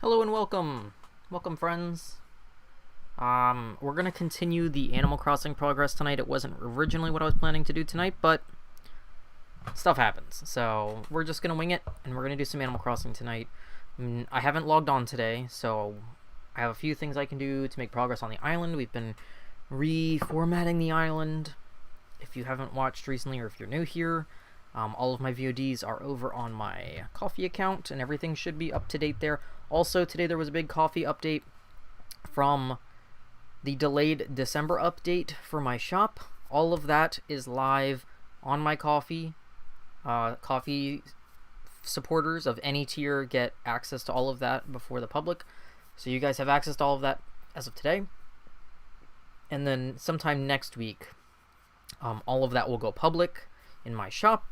Hello and welcome. Welcome, friends. We're gonna continue the Animal Crossing progress tonight. It wasn't originally what I was planning to do tonight, but stuff happens. So we're just gonna wing it, and we're gonna do some Animal Crossing tonight. I haven't logged on today, so I have a few things I can do to make progress on the island. We've been reformatting the island. If you haven't watched recently, or if you're new here, all of my VODs are over on my Coffee account, and everything should be up to date there. Also, today there was a big Coffee update from the delayed December update for my shop. All of that is live on my Coffee. Coffee supporters of any tier get access to all of that before the public. So you guys have access to all of that as of today. And then sometime next week, all of that will go public in my shop,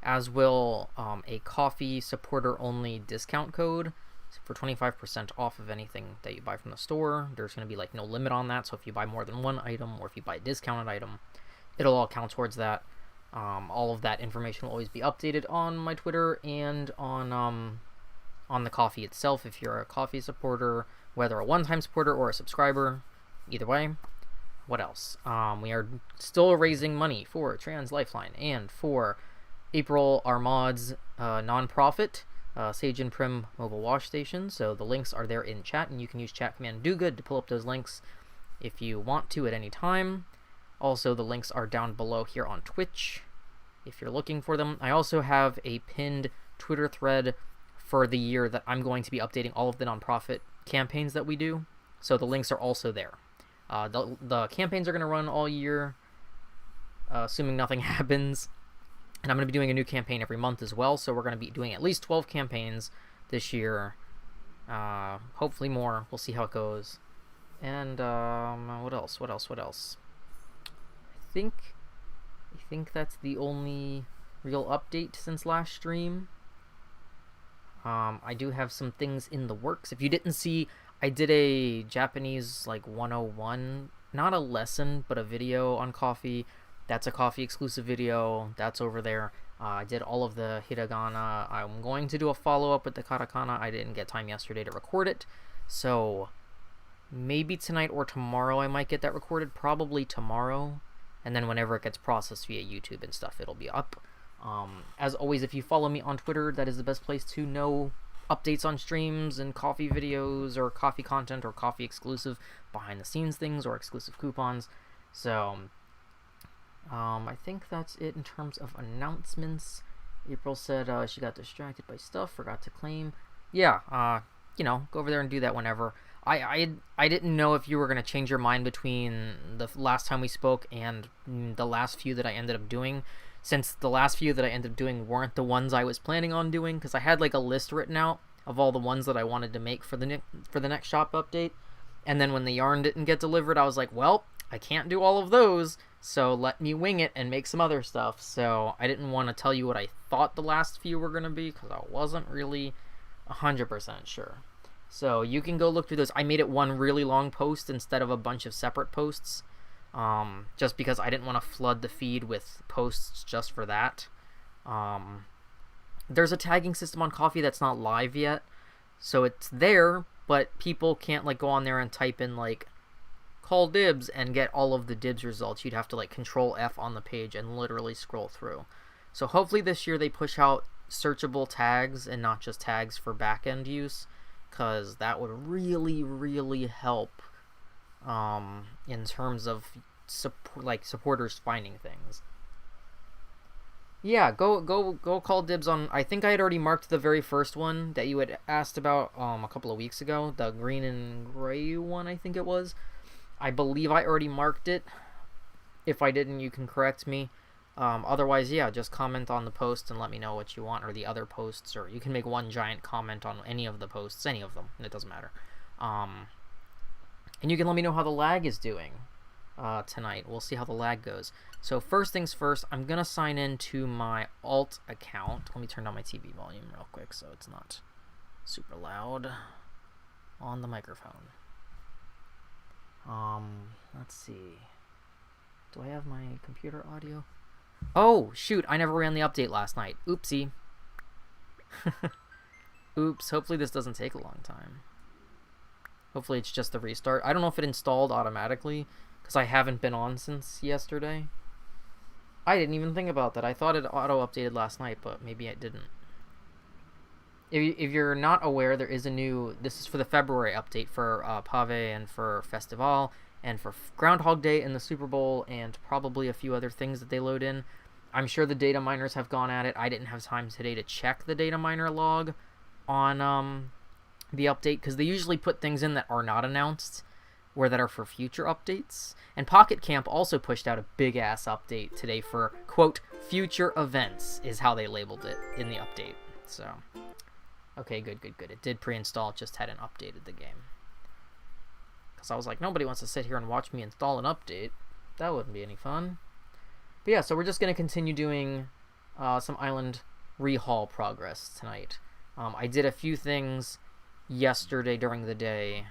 as will a Coffee supporter only discount code for 25% off of anything that you buy from the store. There's going to be like no limit on that, so if you buy more than one item or if you buy a discounted item, it'll all count towards that. All of that information will always be updated on my Twitter and on the Coffee itself. If you're a Coffee supporter, whether a one-time supporter or a subscriber, either way. What else? We are still raising money for Trans Lifeline and for April Armad's nonprofit, Sage and Prim Mobile Wash Station. So the links are there in chat, and you can use chat command dogood to pull up those links if you want to at any time. Also, the links are down below here on Twitch if you're looking for them. I also have a pinned Twitter thread for the year that I'm going to be updating all of the nonprofit campaigns that we do. So the links are also there. The campaigns are going to run all year, assuming nothing happens. And I'm going to be doing a new campaign every month as well, so we're going to be doing at least 12 campaigns this year. Hopefully more. We'll see how it goes. And what else? I think that's the only real update since last stream. I do have some things in the works. If you didn't see, I did a Japanese 101, not a lesson, but a video on Coffee. That's a Coffee exclusive video. That's over there. I did all of the hiragana. I'm going to do a follow-up with the katakana. I didn't get time yesterday to record it, so maybe tonight or tomorrow I might get that recorded. Probably tomorrow, and then whenever it gets processed via YouTube and stuff, it'll be up. As always, if you follow me on Twitter, that is the best place to know updates on streams and Coffee videos or Coffee content or Coffee exclusive behind-the-scenes things or exclusive coupons. So I think that's it in terms of announcements. April said she got distracted by stuff, forgot to claim. Yeah, go over there and do that whenever. I didn't know if you were going to change your mind between the last time we spoke and the last few that I ended up doing, since the last few that I ended up doing weren't the ones I was planning on doing, because I had a list written out of all the ones that I wanted to make for the next shop update, and then when the yarn didn't get delivered, I was like, well, I can't do all of those, so let me wing it and make some other stuff. So I didn't want to tell you what I thought the last few were going to be, because I wasn't really 100% sure. So you can go look through those. I made it one really long post instead of a bunch of separate posts, just because I didn't want to flood the feed with posts just for that. There's a tagging system on Coffee that's not live yet, so it's there, but people can't go on there and type in call dibs and get all of the dibs results. You'd have to control F on the page and literally scroll through. So hopefully this year they push out searchable tags and not just tags for back-end use, because that would really, really help in terms of supporters finding things. Yeah, go call dibs on. I think I had already marked the very first one that you had asked about a couple of weeks ago, the green and gray one, I think it was. I believe I already marked it. If I didn't, you can correct me. Otherwise, yeah, just comment on the post and let me know what you want, or the other posts, or you can make one giant comment on any of the posts, any of them, it doesn't matter. And you can let me know how the lag is doing tonight. We'll see how the lag goes. So first things first, I'm going to sign in to my alt account. Let me turn down my TV volume real quick so it's not super loud on the microphone. Let's see. Do I have my computer audio? Oh, shoot, I never ran the update last night. Oopsie. Oops, hopefully this doesn't take a long time. Hopefully it's just the restart. I don't know if it installed automatically, because I haven't been on since yesterday. I didn't even think about that. I thought it auto-updated last night, but maybe it didn't. If you're not aware, there is a new... This is for the February update for Pave and for Festival and for Groundhog Day and the Super Bowl and probably a few other things that they load in. I'm sure the data miners have gone at it. I didn't have time today to check the data miner log on the update, because they usually put things in that are not announced, or that are for future updates. And Pocket Camp also pushed out a big-ass update today for, quote, future events, is how they labeled it in the update. So, okay, good. It did pre-install, just hadn't updated the game. Because I was like, nobody wants to sit here and watch me install an update. That wouldn't be any fun. But yeah, so we're just going to continue doing some island rehaul progress tonight. I did a few things yesterday during the day.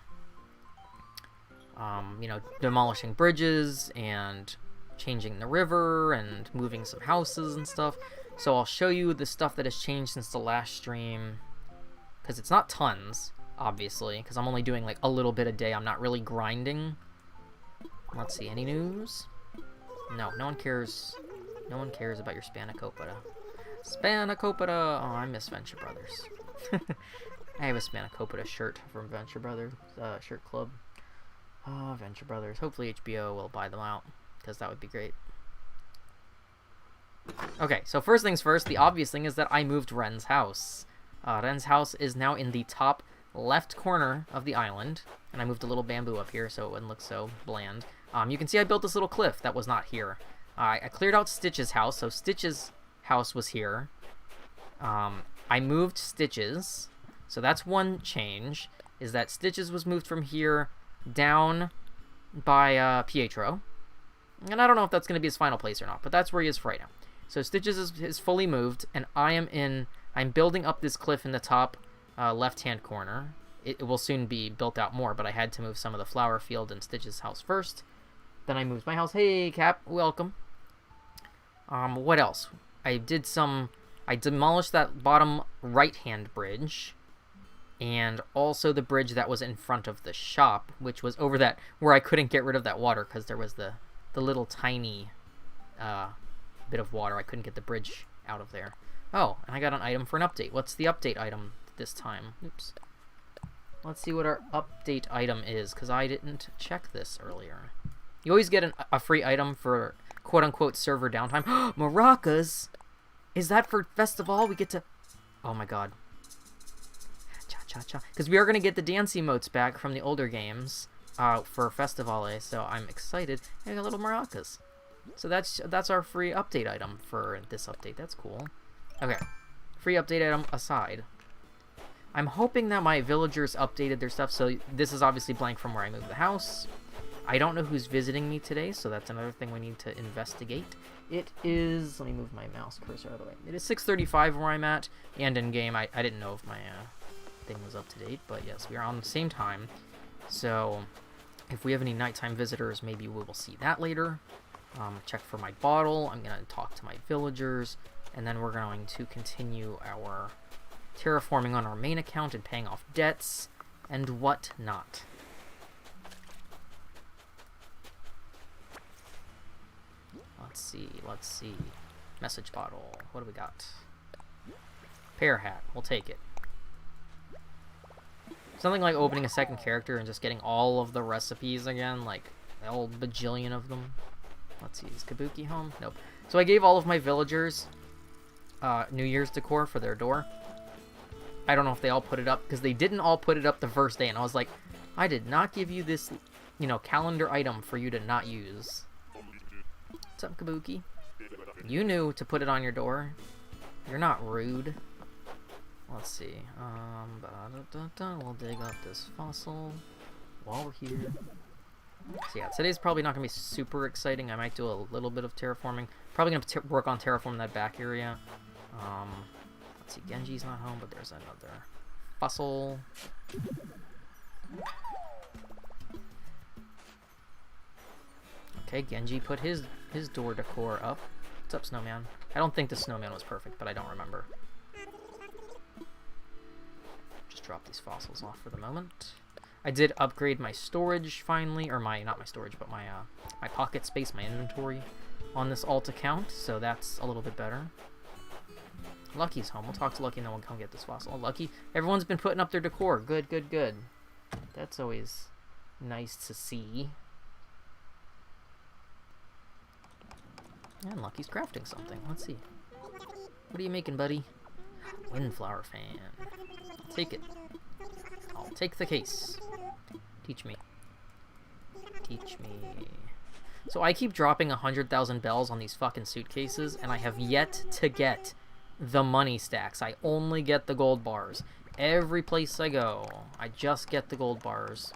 You know, demolishing bridges and changing the river and moving some houses and stuff. So I'll show you the stuff that has changed since the last stream, because it's not tons, obviously, because I'm only doing like a little bit a day. I'm not really grinding. Let's see, any news? No one cares. No one cares about your Spanakopita. Spanakopita! Oh, I miss Venture Brothers. I have a Spanakopita shirt from Venture Brothers shirt club. Oh, Venture Brothers. Hopefully HBO will buy them out, because that would be great. Okay, so first things first, the obvious thing is that I moved Ren's house. Ren's house is now in the top left corner of the island, and I moved a little bamboo up here so it wouldn't look so bland. You can see I built this little cliff that was not here. I cleared out Stitch's house, so Stitch's house was here. I moved Stitch's, so that's one change, is that Stitch's was moved from here down by Pietro. And I don't know if that's going to be his final place or not, but that's where he is for right now. So Stitch's is fully moved, and I'm building up this cliff in the top left-hand corner. It will soon be built out more, but I had to move some of the flower field and Stitch's house first. Then I moved my house. Hey, Cap, welcome. What else? I demolished that bottom right-hand bridge, and also the bridge that was in front of the shop, which was over that, where I couldn't get rid of that water, because there was the little tiny bit of water. I couldn't get the bridge out of there. Oh, and I got an item for an update. What's the update item this time? Oops. Let's see what our update item is, because I didn't check this earlier. You always get a free item for quote-unquote server downtime. Maracas! Is that for Festival? We get to... Oh my god. Cha-cha-cha. Because we are going to get the dance emotes back from the older games for Festivale, so I'm excited. Hey, I got little maracas. So that's our free update item for this update. That's cool. Okay. Free update item aside. I'm hoping that my villagers updated their stuff, so this is obviously blank from where I moved the house. I don't know who's visiting me today, so that's another thing we need to investigate. It is... Let me move my mouse cursor out of the way. It is 6:35 where I'm at, and in-game, I didn't know if my thing was up to date, but yes, we are on the same time. So, if we have any nighttime visitors, maybe we will see that later. Check for my bottle. I'm going to talk to my villagers, and then we're going to continue our terraforming on our main account and paying off debts and whatnot. Let's see. Message bottle. What do we got? Pear hat. We'll take it. Something like opening a second character and just getting all of the recipes again, like a whole bajillion of them. Let's see, is Kabuki home? Nope. So I gave all of my villagers New Year's decor for their door. I don't know if they all put it up, because they didn't all put it up the first day, and I was like, I did not give you this, calendar item for you to not use. What's up, Kabuki? You knew to put it on your door. You're not rude. Let's see. We'll dig up this fossil while we're here. So yeah, today's probably not going to be super exciting. I might do a little bit of terraforming. Probably going to work on terraforming that back area. Let's see, Genji's not home, but there's another fossil. Okay, Genji put his door decor up. What's up, Snowman? I don't think the Snowman was perfect, but I don't remember. Just drop these fossils off for the moment. I did upgrade my storage finally, or not my storage, but my my pocket space, my inventory on this alt account, so that's a little bit better. Lucky's home. We'll talk to Lucky and then we'll come get this fossil. Oh, Lucky. Everyone's been putting up their decor. Good, good, good. That's always nice to see. And Lucky's crafting something. Let's see. What are you making, buddy? Windflower fan. Take it. I'll take the case. Teach me. Teach me. So I keep dropping 100,000 bells on these fucking suitcases, and I have yet to get the money stacks. I only get the gold bars. Every place I go, I just get the gold bars.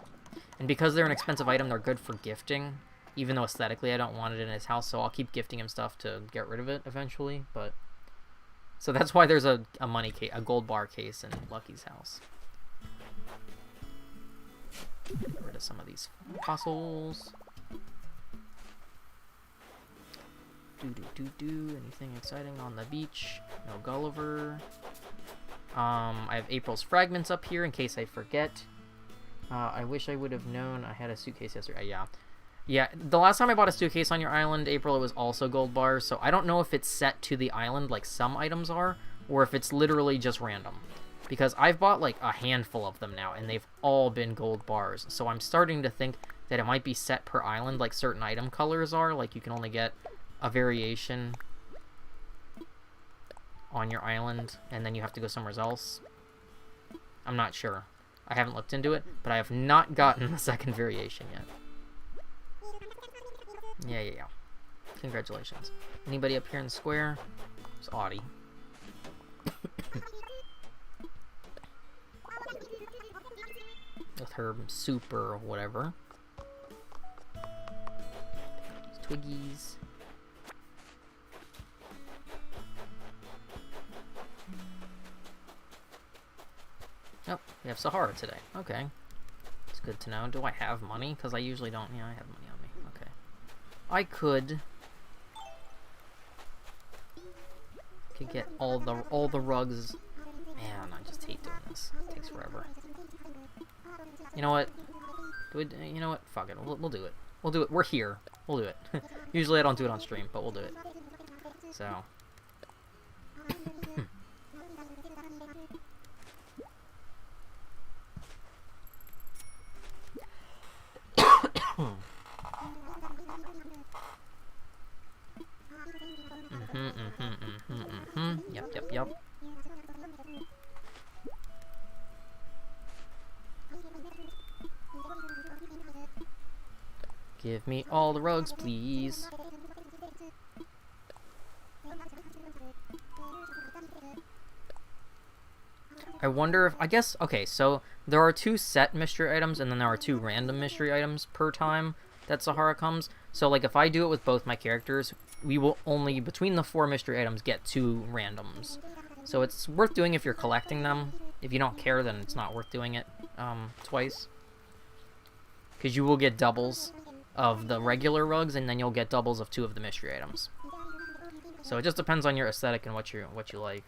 And because they're an expensive item, they're good for gifting. Even though aesthetically I don't want it in his house, so I'll keep gifting him stuff to get rid of it eventually. But so that's why there's a money case, a gold bar case in Lucky's house. Get rid of some of these fossils. Anything exciting on the beach? No Gulliver. I have April's fragments up here in case I forget. I wish I would have known I had a suitcase yesterday. Yeah, the last time I bought a suitcase on your island, April, it was also gold bars, so I don't know if it's set to the island like some items are, or if it's literally just random. Because I've bought like a handful of them now, and they've all been gold bars, so I'm starting to think that it might be set per island like certain item colors are, like you can only get a variation on your island, and then you have to go somewhere else. I'm not sure. I haven't looked into it, but I have not gotten the second variation yet. Yeah. Congratulations. Anybody up here in the square? It's Audie. With her soup or whatever. Twiggies. Oh, we have Sahara today. Okay. It's good to know. Do I have money? Because I usually don't. Yeah, I have money on me. Okay. I could get all the rugs. Man, I just hate doing this. It takes forever. You know what? You know what? Fuck it. We'll do it. We'll do it. We're here. We'll do it. Usually I don't do it on stream, but we'll do it. So. Yep. Give me all the rugs, please. I wonder if, I guess, okay, so there are 2 set mystery items, and then there are 2 random mystery items per time that Sahara comes. So, like, if I do it with both my characters, we will only, between the 4 mystery items, get 2 randoms. So it's worth doing if you're collecting them. If you don't care, then it's not worth doing it twice. Because you will get doubles of the regular rugs, and then you'll get doubles of 2 of the mystery items. So it just depends on your aesthetic and what you like.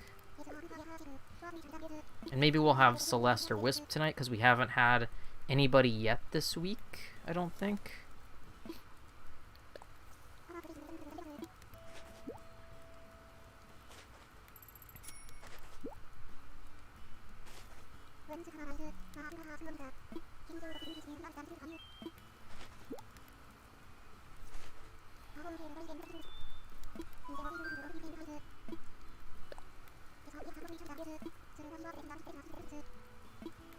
And maybe we'll have Celeste or Wisp tonight, because we haven't had anybody yet this week, I don't think.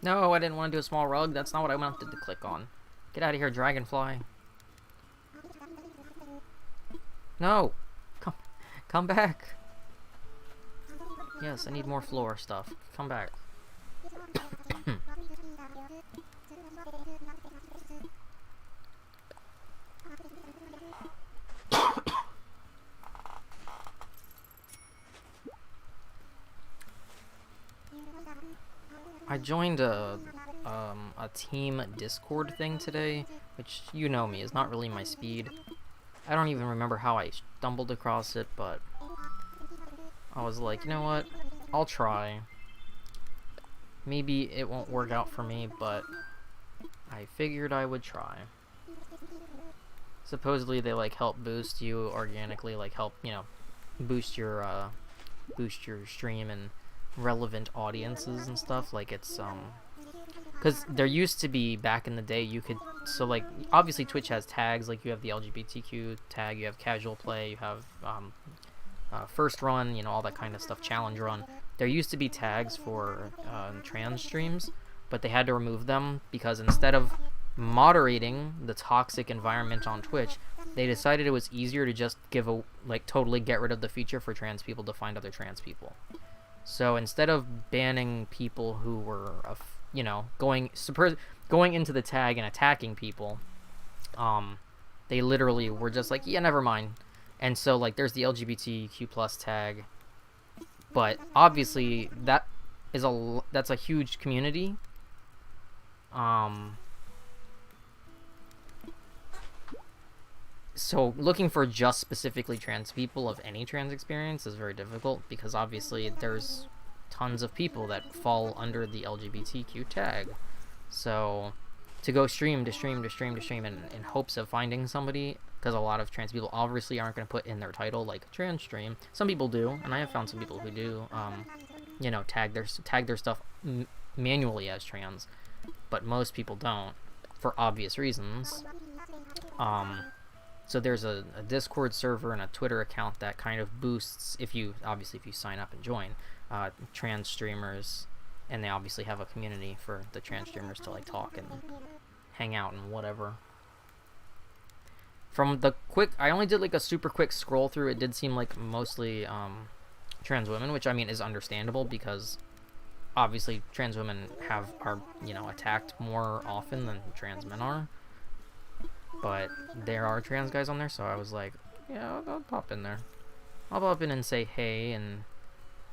No, I didn't want to do a small rug. That's not what I wanted to click on. Get out of here, dragonfly. No! Come back! Yes, I need more floor stuff. Come back. I joined a team Discord thing today, which, you know me, is not really my speed. I don't even remember how I stumbled across it, but I was like, you know what, I'll try. Maybe it won't work out for me, but I figured I would try. Supposedly they like help boost you organically, like help, you know, boost your stream and relevant audiences and stuff. Like it's because there used to be back in the day you could, so like obviously Twitch has tags, like you have the LGBTQ tag, you have casual play, you have first run, you know, all that kind of stuff, challenge run. There used to be tags for trans streams, but they had to remove them because instead of moderating the toxic environment on Twitch, they decided it was easier to just totally get rid of the feature for trans people to find other trans people. So instead of banning people who were, you know, going into the tag and attacking people, they literally were just like, yeah, never mind. And so like there's the LGBTQ plus tag, but obviously that's a huge community. So looking for just specifically trans people of any trans experience is very difficult because obviously there's tons of people that fall under the LGBTQ tag. So to go stream in hopes of finding somebody, because a lot of trans people obviously aren't going to put in their title like trans stream. Some people do, and I have found some people who do, you know, tag their stuff manually as trans, but most people don't for obvious reasons. So there's a Discord server and a Twitter account that kind of boosts, if you sign up and join, trans streamers, and they obviously have a community for the trans streamers to like talk and hang out and whatever. From the I only did like a super quick scroll through, it did seem like mostly trans women, which I mean is understandable because obviously trans women are, you know, attacked more often than trans men are. But there are trans guys on there, so I was like, yeah, I'll pop in there. I'll pop in and say hey and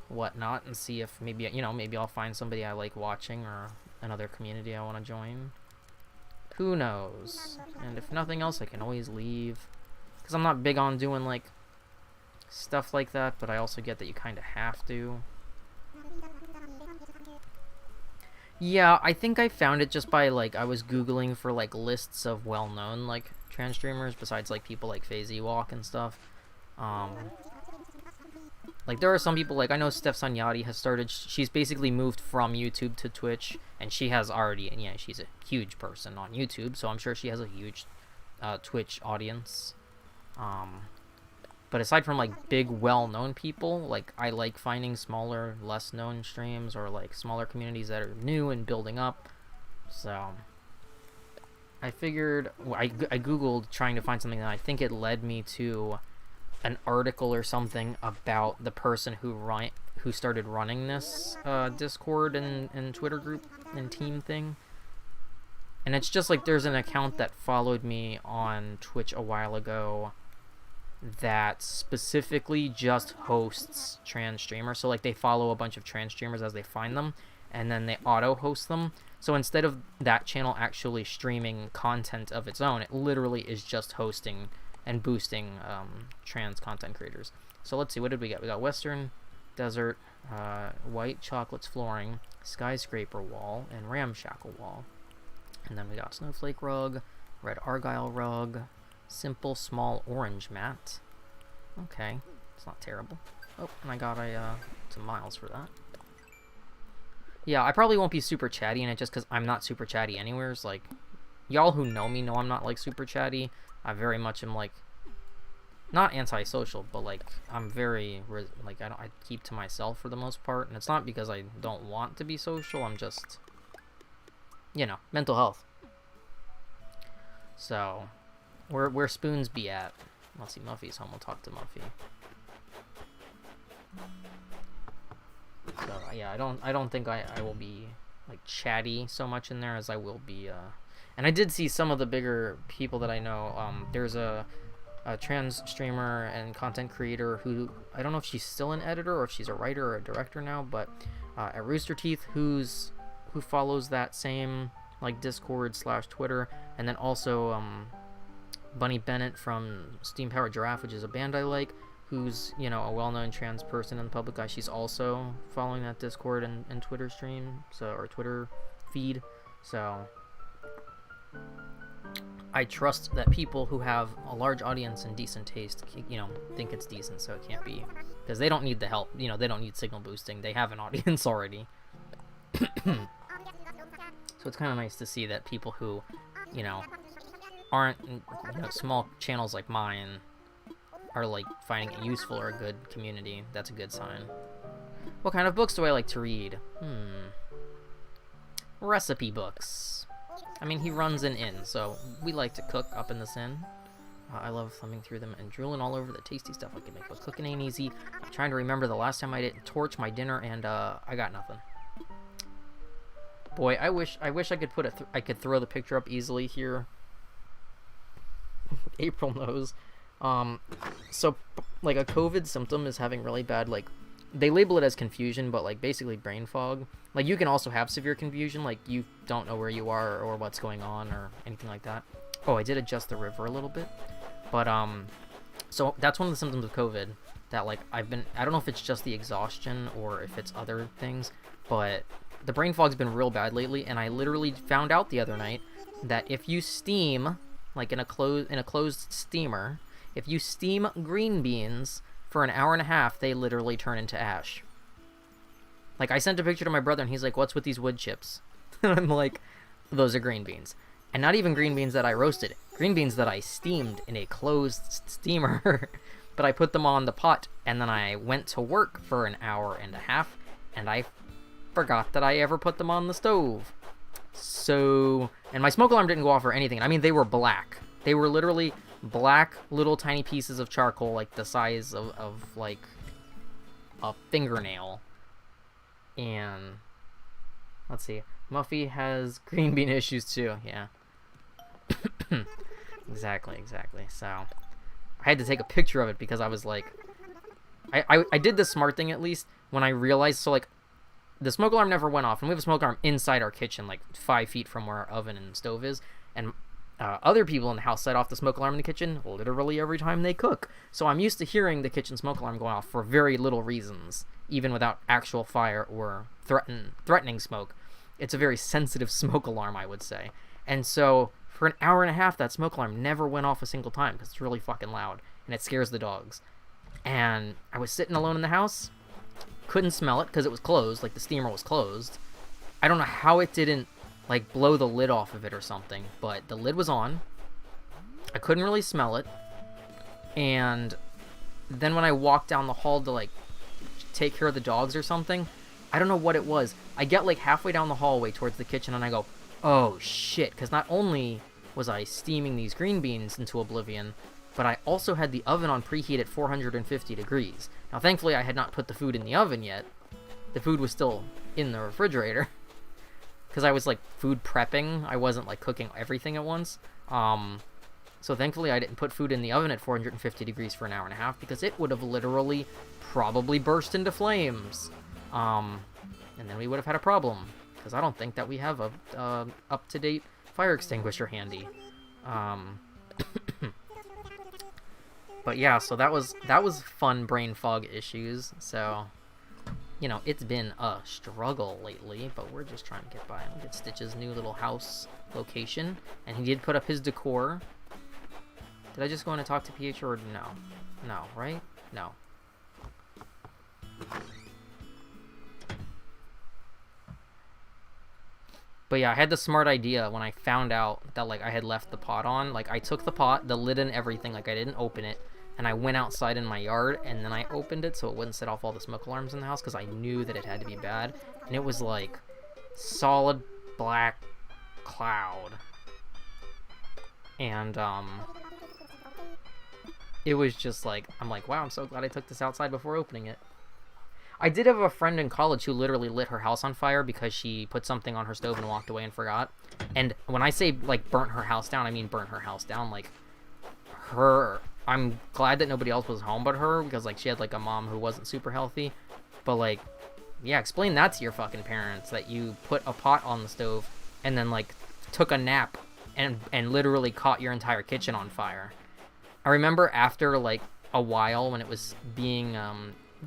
whatnot and see if maybe, you know, maybe I'll find somebody I like watching or another community I want to join. Who knows? And if nothing else, I can always leave. Because I'm not big on doing, like, stuff like that, but I also get that you kind of have to. Yeah, I think I found it just by, like, I was Googling for, like, lists of well-known, like, trans streamers, besides, like, people like FaZe Ewok and stuff. Like, there are some people, like, I know Steph Sanyati has started, she's basically moved from YouTube to Twitch, and she has already, and yeah, she's a huge person on YouTube, so I'm sure she has a huge Twitch audience. But aside from, like, big, well-known people, like, I like finding smaller, less-known streams or, like, smaller communities that are new and building up. So, I figured, I Googled trying to find something, and I think it led me to an article or something about the person who started running this Discord and Twitter group and team thing. And it's just, like, there's an account that followed me on Twitch a while ago that specifically just hosts trans streamers. So like they follow a bunch of trans streamers as they find them, and then they auto host them. So instead of that channel actually streaming content of its own, it literally is just hosting and boosting trans content creators. So let's see, what did we get? We got Western Desert, White Chocolates Flooring, Skyscraper Wall, and Ramshackle Wall. And then we got Snowflake Rug, Red Argyle Rug, Simple Small Orange Mat. Okay, it's not terrible. Oh, and I got some miles for that. Yeah, I probably won't be super chatty in it just because I'm not super chatty anywheres. Like, y'all who know me know I'm not, like, super chatty. I very much am, like, not antisocial, but, like, I'm very, like, I keep to myself for the most part. And it's not because I don't want to be social, I'm just, you know, mental health. So, where Spoons be at? Let's see, Muffy's home. We'll talk to Muffy. So yeah, I don't think I will be like chatty so much in there as I will be. And I did see some of the bigger people that I know. There's a trans streamer and content creator who I don't know if she's still an editor or if she's a writer or a director now, but at Rooster Teeth, who follows that same like Discord / Twitter, and then also Bunny Bennett from Steam Powered Giraffe, which is a band I like, who's, you know, a well-known trans person in the public eye. She's also following that Discord and Twitter stream, or Twitter feed. So I trust that people who have a large audience and decent taste, you know, think it's decent, so it can't be, because they don't need the help. You know, they don't need signal boosting. They have an audience already. So it's kind of nice to see that people who, you know, aren't, you know, small channels like mine are like finding it useful or a good community. That's a good sign. What kind of books do I like to read? Recipe books. I mean, he runs an inn, so we like to cook up in this inn. I love thumbing through them and drooling all over the tasty stuff I can make, but cooking ain't easy. I'm trying to remember the last time I didn't torch my dinner, and I got nothing. Boy, I wish I could put I could throw the picture up easily here. April knows. So like a COVID symptom is having really bad, like, they label it as confusion, but like basically brain fog. Like, you can also have severe confusion, like you don't know where you are or what's going on or anything like that. Oh, I did adjust the river a little bit, but so that's one of the symptoms of COVID that, like, I don't know if it's just the exhaustion or if it's other things, but the brain fog's been real bad lately, and I literally found out the other night that if you steam, like in a closed steamer, if you steam green beans for an hour and a half, they literally turn into ash. Like, I sent a picture to my brother, and he's like, "What's with these wood chips?" And I'm like, "Those are green beans." And not even green beans that I roasted. Green beans that I steamed in a closed steamer. But I put them on the pot, and then I went to work for an hour and a half, and I forgot that I ever put them on the stove. So, and my smoke alarm didn't go off or anything. I mean, they were black. They were literally black little tiny pieces of charcoal, like the size of like a fingernail. And let's see, Muffy has green bean issues too. Yeah. exactly. So I had to take a picture of it because I was like, I did the smart thing at least when I realized. So like, the smoke alarm never went off, and we have a smoke alarm inside our kitchen, like 5 feet from where our oven and stove is, and other people in the house set off the smoke alarm in the kitchen literally every time they cook. So I'm used to hearing the kitchen smoke alarm going off for very little reasons, even without actual fire or threatening smoke. It's a very sensitive smoke alarm, I would say. And so for an hour and a half, that smoke alarm never went off a single time because it's really fucking loud, and it scares the dogs. And I was sitting alone in the house, couldn't smell it because it was closed, like the steamer was closed. I don't know how it didn't like blow the lid off of it or something, but the lid was on. I couldn't really smell it. And then when I walked down the hall to like take care of the dogs or something, I don't know what it was. I get like halfway down the hallway towards the kitchen, and I go, oh shit, because not only was I steaming these green beans into oblivion, but I also had the oven on preheat at 450 degrees. Now, thankfully, I had not put the food in the oven yet. The food was still in the refrigerator. Because I was, like, food prepping. I wasn't, like, cooking everything at once. So, thankfully, I didn't put food in the oven at 450 degrees for an hour and a half, because it would have literally probably burst into flames. And then we would have had a problem. Because I don't think that we have a up-to-date fire extinguisher handy. But yeah, so that was fun brain fog issues. So, you know, it's been a struggle lately, but we're just trying to get by. Look at Stitch's new little house location, and he did put up his decor. Did I just go in and talk to PH, or no? No, right? No. But yeah, I had the smart idea when I found out that, like, I had left the pot on. Like, I took the pot, the lid and everything, like, I didn't open it, and I went outside in my yard, and then I opened it so it wouldn't set off all the smoke alarms in the house, because I knew that it had to be bad. And it was, like, solid black cloud. And, it was just, like, I'm like, wow, I'm so glad I took this outside before opening it. I did have a friend in college who literally lit her house on fire because she put something on her stove and walked away and forgot. And when I say, like, burnt her house down, I mean burnt her house down. Like, I'm glad that nobody else was home but her, because, like, she had, like, a mom who wasn't super healthy. But, like, yeah, explain that to your fucking parents, that you put a pot on the stove and then, like, took a nap and literally caught your entire kitchen on fire. I remember after, like, a while when it was being,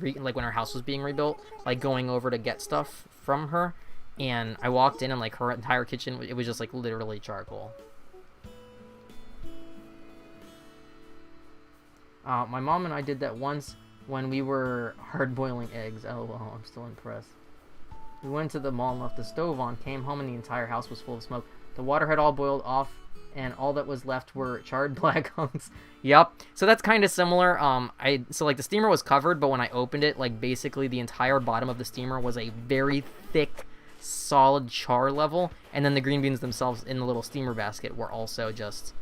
like when her house was being rebuilt, like going over to get stuff from her, and I walked in and like her entire kitchen, it was just like literally charcoal. My mom and I did that once when we were hard-boiling eggs. Oh, well, I'm still impressed. We went to the mall and left the stove on, came home and the entire house was full of smoke. The water had all boiled off, and all that was left were charred black hunks. Yep. So that's kind of similar. So like the steamer was covered, but when I opened it, like basically the entire bottom of the steamer was a very thick, solid char level, and then the green beans themselves in the little steamer basket were also just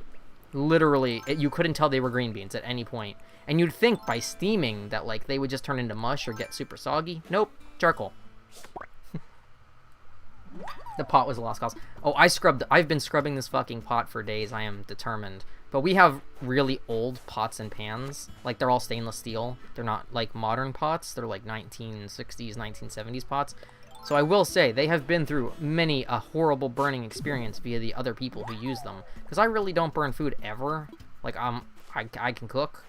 literally, you couldn't tell they were green beans at any point. And you'd think by steaming that like they would just turn into mush or get super soggy. Nope, charcoal. The pot was a lost cause. Oh, I've been scrubbing this fucking pot for days. I am determined. But we have really old pots and pans. Like, they're all stainless steel. They're not, like, modern pots. They're, like, 1960s, 1970s pots. So I will say, they have been through many a horrible burning experience via the other people who use them. Because I really don't burn food ever. Like, I can cook.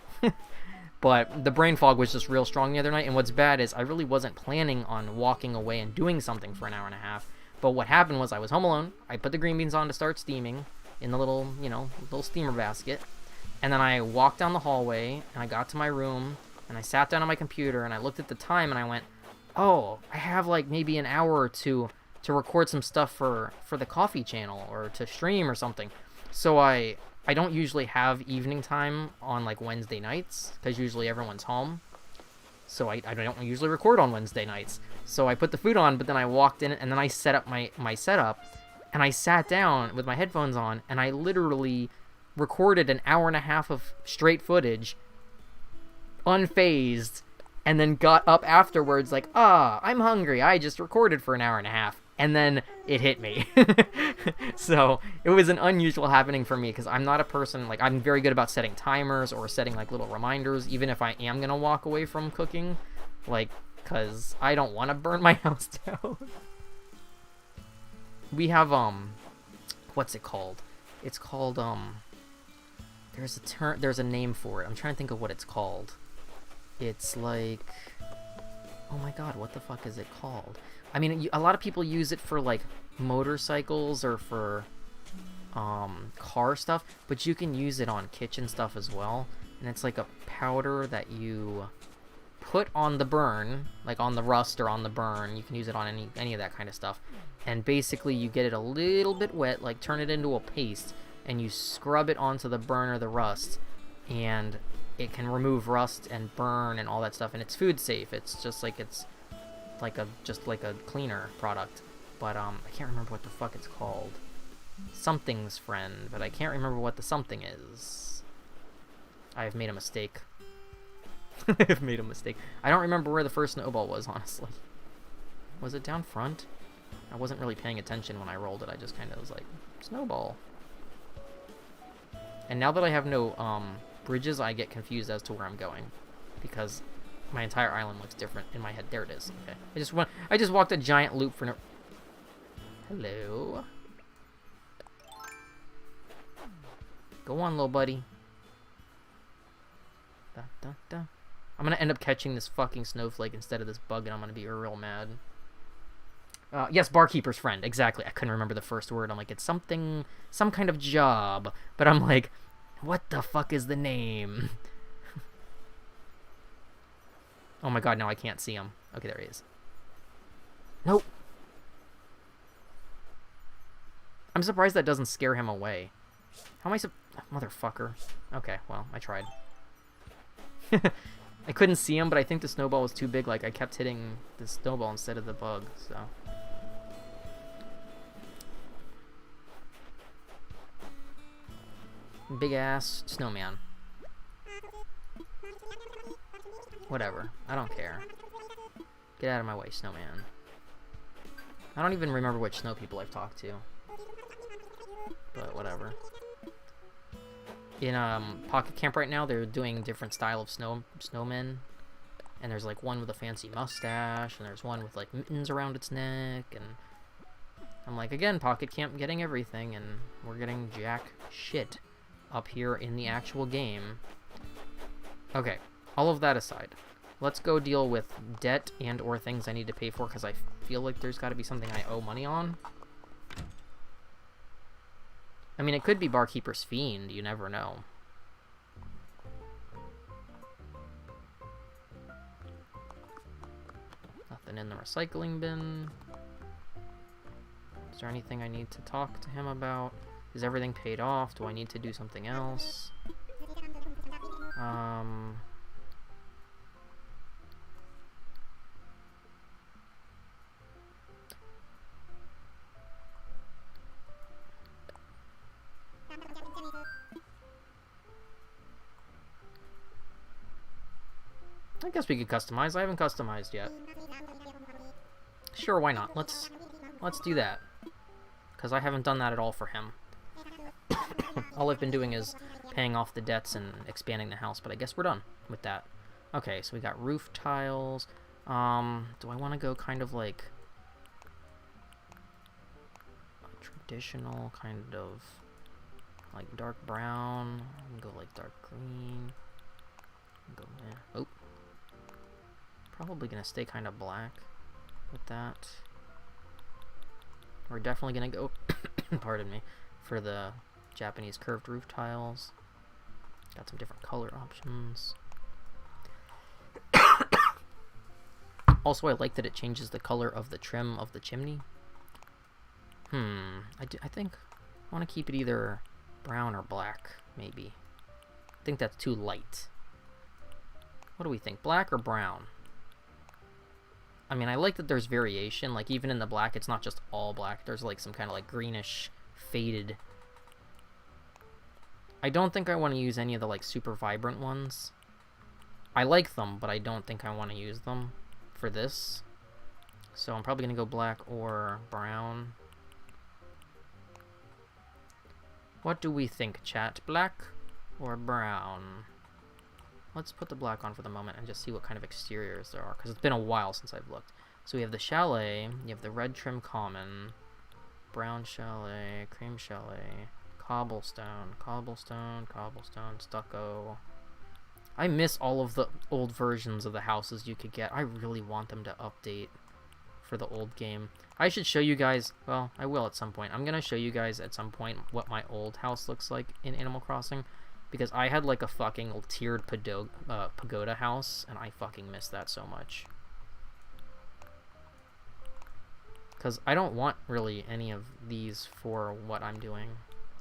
But the brain fog was just real strong the other night. And what's bad is I really wasn't planning on walking away and doing something for an hour and a half. But what happened was I was home alone. I put the green beans on to start steaming in the little, you know, little steamer basket. And then I walked down the hallway and I got to my room and I sat down on my computer and I looked at the time and I went, oh, I have like maybe an hour or two to record some stuff for the coffee channel or to stream or something. So I don't usually have evening time on like Wednesday nights because usually everyone's home. So I don't usually record on Wednesday nights. So I put the food on, but then I walked in and then I set up my setup and I sat down with my headphones on and I literally recorded an hour and a half of straight footage unfazed and then got up afterwards like, I'm hungry. I just recorded for an hour and a half. And then it hit me. So it was an unusual happening for me because I'm not a person, like, I'm very good about setting timers or setting, like, little reminders, even if I am going to walk away from cooking, like, because I don't want to burn my house down. We have, what's it called? It's called, there's a name for it. I'm trying to think of what it's called. It's like, oh my god, what the fuck is it called? I mean, a lot of people use it for, like, motorcycles or for car stuff, but you can use it on kitchen stuff as well. And it's like a powder that you put on the burn, like on the rust or on the burn. You can use it on any of that kind of stuff. And basically you get it a little bit wet, like turn it into a paste, and you scrub it onto the burn or the rust, and it can remove rust and burn and all that stuff. And it's food safe. It's just like just like a cleaner product. But I can't remember what the fuck it's called. Something's friend, but I can't remember what the something is. I've made a mistake. I've made a mistake. I don't remember where the first snowball was, honestly. Was it down front? I wasn't really paying attention when I rolled it. I just kind of was like, snowball. And now that I have no bridges, I get confused as to where I'm going, because my entire island looks different in my head. There it is. Okay. I just walked a giant loop for no... Hello. Go on, little buddy. Da, da, da. I'm gonna end up catching this fucking snowflake instead of this bug, and I'm gonna be real mad. Yes, barkeeper's friend. Exactly. I couldn't remember the first word. I'm like, it's something, some kind of job. But I'm like, what the fuck is the name? Oh my god, now I can't see him. Okay, there he is. Nope. I'm surprised that doesn't scare him away. How am I motherfucker. Okay, well, I tried. I couldn't see him, but I think the snowball was too big. Like, I kept hitting the snowball instead of the bug, so... Big-ass snowman. Whatever. I don't care. Get out of my way, snowman. I don't even remember which snow people I've talked to. But whatever. In Pocket Camp right now, they're doing different style of snowmen. And there's like one with a fancy mustache, and there's one with like mittens around its neck, and I'm like, again, Pocket Camp getting everything, and we're getting jack shit up here in the actual game. Okay, all of that aside, let's go deal with debt and or things I need to pay for, because I feel like there's got to be something I owe money on. I mean, it could be Barkeeper's Fiend, you never know. something in the recycling bin. Is there anything I need to talk to him about? Is everything paid off? Do I need to do something else? I guess we could customize. I haven't customized yet. Sure, why not? Let's do that. Because I haven't done that at all for him. All I've been doing is paying off the debts and expanding the house, but I guess we're done with that. Okay, so we got roof tiles. Do I want to go kind of like a traditional kind of like dark brown? Go like dark green. Go there. Oh. Probably gonna stay kind of black with that. We're definitely gonna go, pardon me, for the Japanese curved roof tiles. Got some different color options. Also, I like that it changes the color of the trim of the chimney. I think I want to keep it either brown or black, maybe. I think that's too light. What do we think, black or brown? I mean, I like that there's variation, like even in the black, it's not just all black. There's like some kind of like greenish, faded. I don't think I want to use any of the like super vibrant ones. I like them, but I don't think I want to use them for this. So I'm probably going to go black or brown. What do we think, chat? Black or brown? Let's put the black on for the moment and just see what kind of exteriors there are, because it's been a while since I've looked. So we have the chalet, you have the red trim common, brown chalet, cream chalet, cobblestone, cobblestone, cobblestone, stucco. I miss all of the old versions of the houses you could get. I really want them to update for the old game. I should show you guys, well, I will at some point. I'm going to show you guys at some point what my old house looks like in Animal Crossing. Because I had like a fucking tiered pagoda house, and I fucking miss that so much. Because I don't want really any of these for what I'm doing.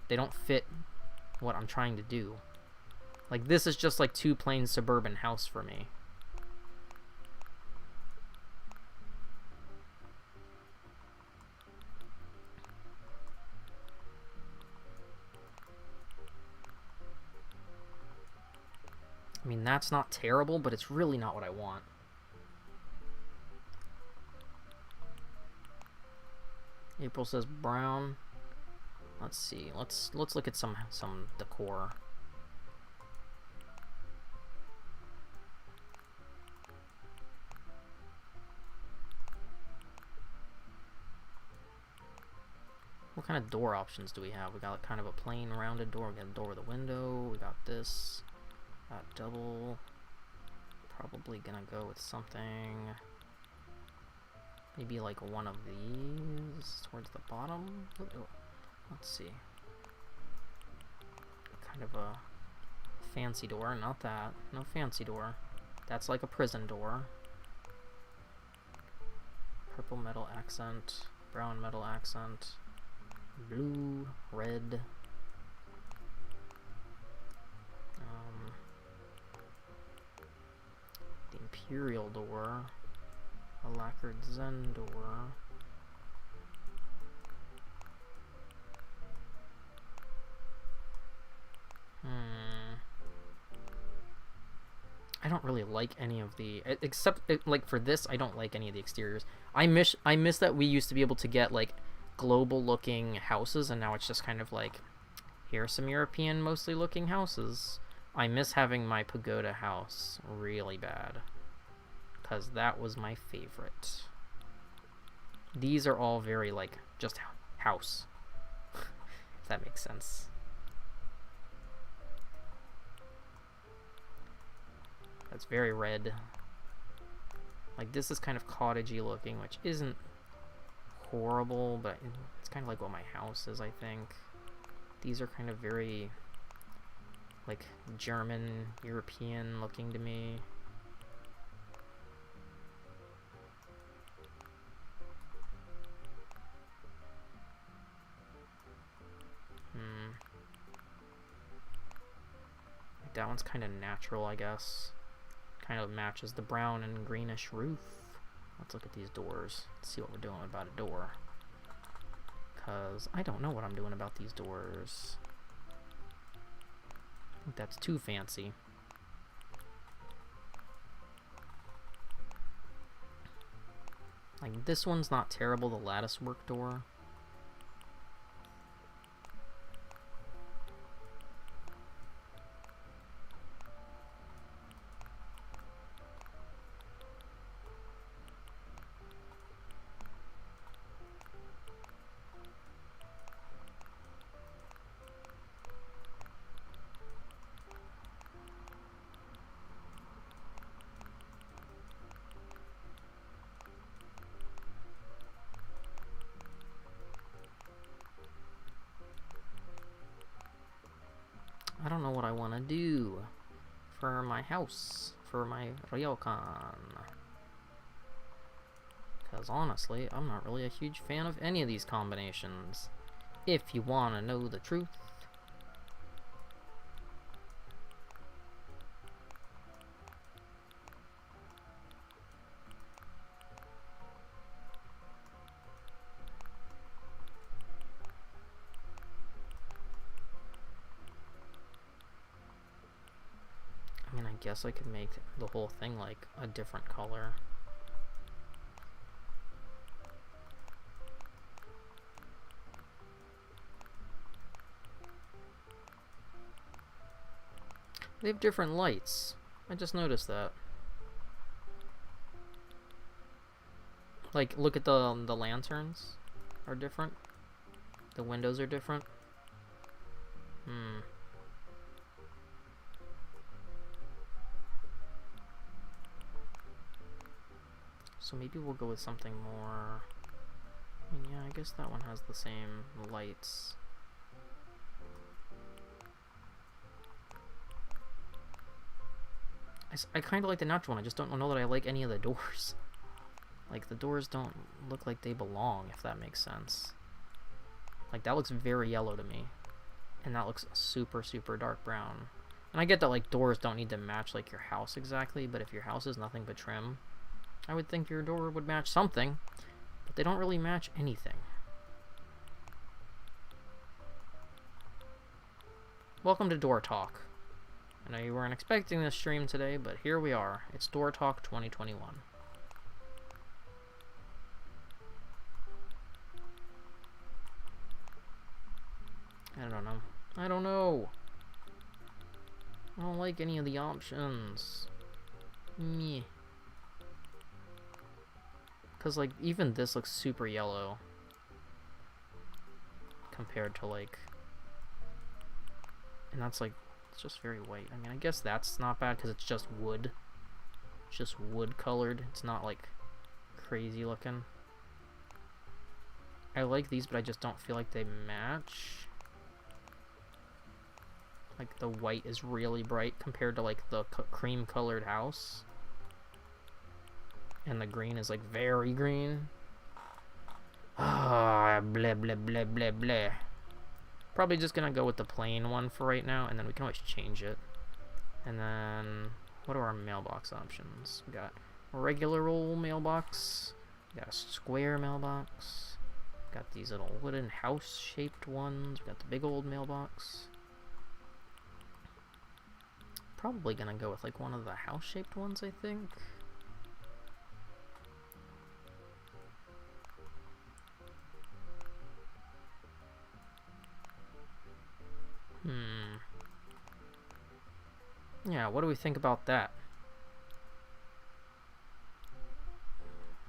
They don't fit what I'm trying to do. Like, this is just like two plain suburban house for me. I mean, that's not terrible, but it's really not what I want. April says brown. Let's see. Let's look at some decor. What kind of door options do we have? We got kind of a plain rounded door. We got a door with a window. We got this. Double. Probably gonna go with something. Maybe like one of these towards the bottom. Let's see. Kind of a fancy door. Not that. No fancy door. That's like a prison door. Purple metal accent. Brown metal accent. Blue. Red. The Imperial door. A lacquered Zen door. I don't really like any of the, except like for this, I don't like any of the exteriors. I miss that we used to be able to get like global looking houses, and now it's just kind of like, here are some European mostly looking houses. I miss having my pagoda house really bad, because that was my favorite. These are all very like just house, if that makes sense. That's very red. Like, this is kind of cottagey looking, which isn't horrible, but it's kind of like what my house is, I think. These are kind of very like German, European looking to me. Like, that one's kind of natural, I guess. Kind of matches the brown and greenish roof. Let's look at these doors. Let's see what we're doing about a door. Because I don't know what I'm doing about these doors. I think that's too fancy. Like, this one's not terrible, the lattice work door. I don't know what I want to do for my house, for my ryokan. Because honestly, I'm not really a huge fan of any of these combinations. If you want to know the truth. I mean, I guess I could make the whole thing like a different color. They have different lights. I just noticed that. Like, look at the lanterns are different. The windows are different. So maybe we'll go with something more... I mean, yeah, I guess that one has the same lights. I kind of like the natural one, I just don't know that I like any of the doors. Like, the doors don't look like they belong, if that makes sense. Like, that looks very yellow to me. And that looks super, super dark brown. And I get that, like, doors don't need to match, like, your house exactly, but if your house is nothing but trim, I would think your door would match something. But they don't really match anything. Welcome to Door Talk. I know you weren't expecting this stream today, but here we are. It's Door Talk 2021. I don't know. I don't know. I don't like any of the options. Meh. Because, like, even this looks super yellow. Compared to, like... And that's, like... It's just very white. I mean, I guess that's not bad because it's just wood. It's just wood colored. It's not like crazy looking. I like these, but I just don't feel like they match. Like the white is really bright compared to like the cream colored house. And the green is like very green. Ah, blah blah blah blah blah. Probably just gonna go with the plain one for right now, and then we can always change it. And then, what are our mailbox options? We got a regular old mailbox. We got a square mailbox. We got these little wooden house-shaped ones. We got the big old mailbox. Probably gonna go with like one of the house-shaped ones, I think. Yeah, what do we think about that?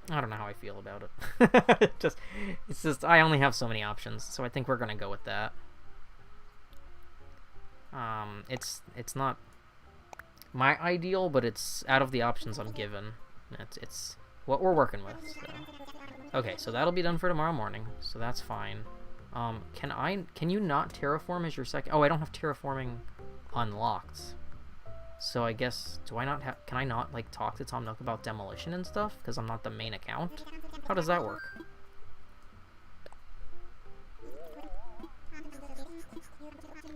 I don't know how I feel about it. It's just, I only have so many options, so I think we're gonna go with that. It's not my ideal, but it's out of the options I'm given. It's what we're working with. So. Okay, so that'll be done for tomorrow morning, so that's fine. Can you not terraform as your second? Oh, I don't have terraforming unlocked. So I guess, can I not, like, talk to Tom Nook about demolition and stuff? Because I'm not the main account? How does that work?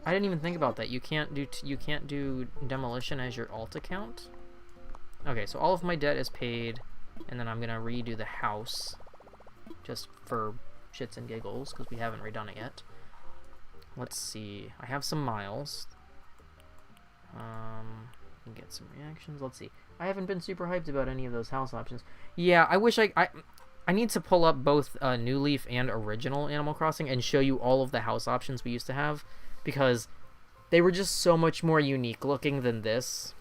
I didn't even think about that. You can't do demolition as your alt account. Okay, so all of my debt is paid, and then I'm gonna redo the house, just for shits and giggles, because we haven't redone it yet. Let's see. I have some miles. Can get some reactions. Let's see. I haven't been super hyped about any of those house options. Yeah, I wish I need to pull up both New Leaf and original Animal Crossing and show you all of the house options we used to have, because they were just so much more unique looking than this.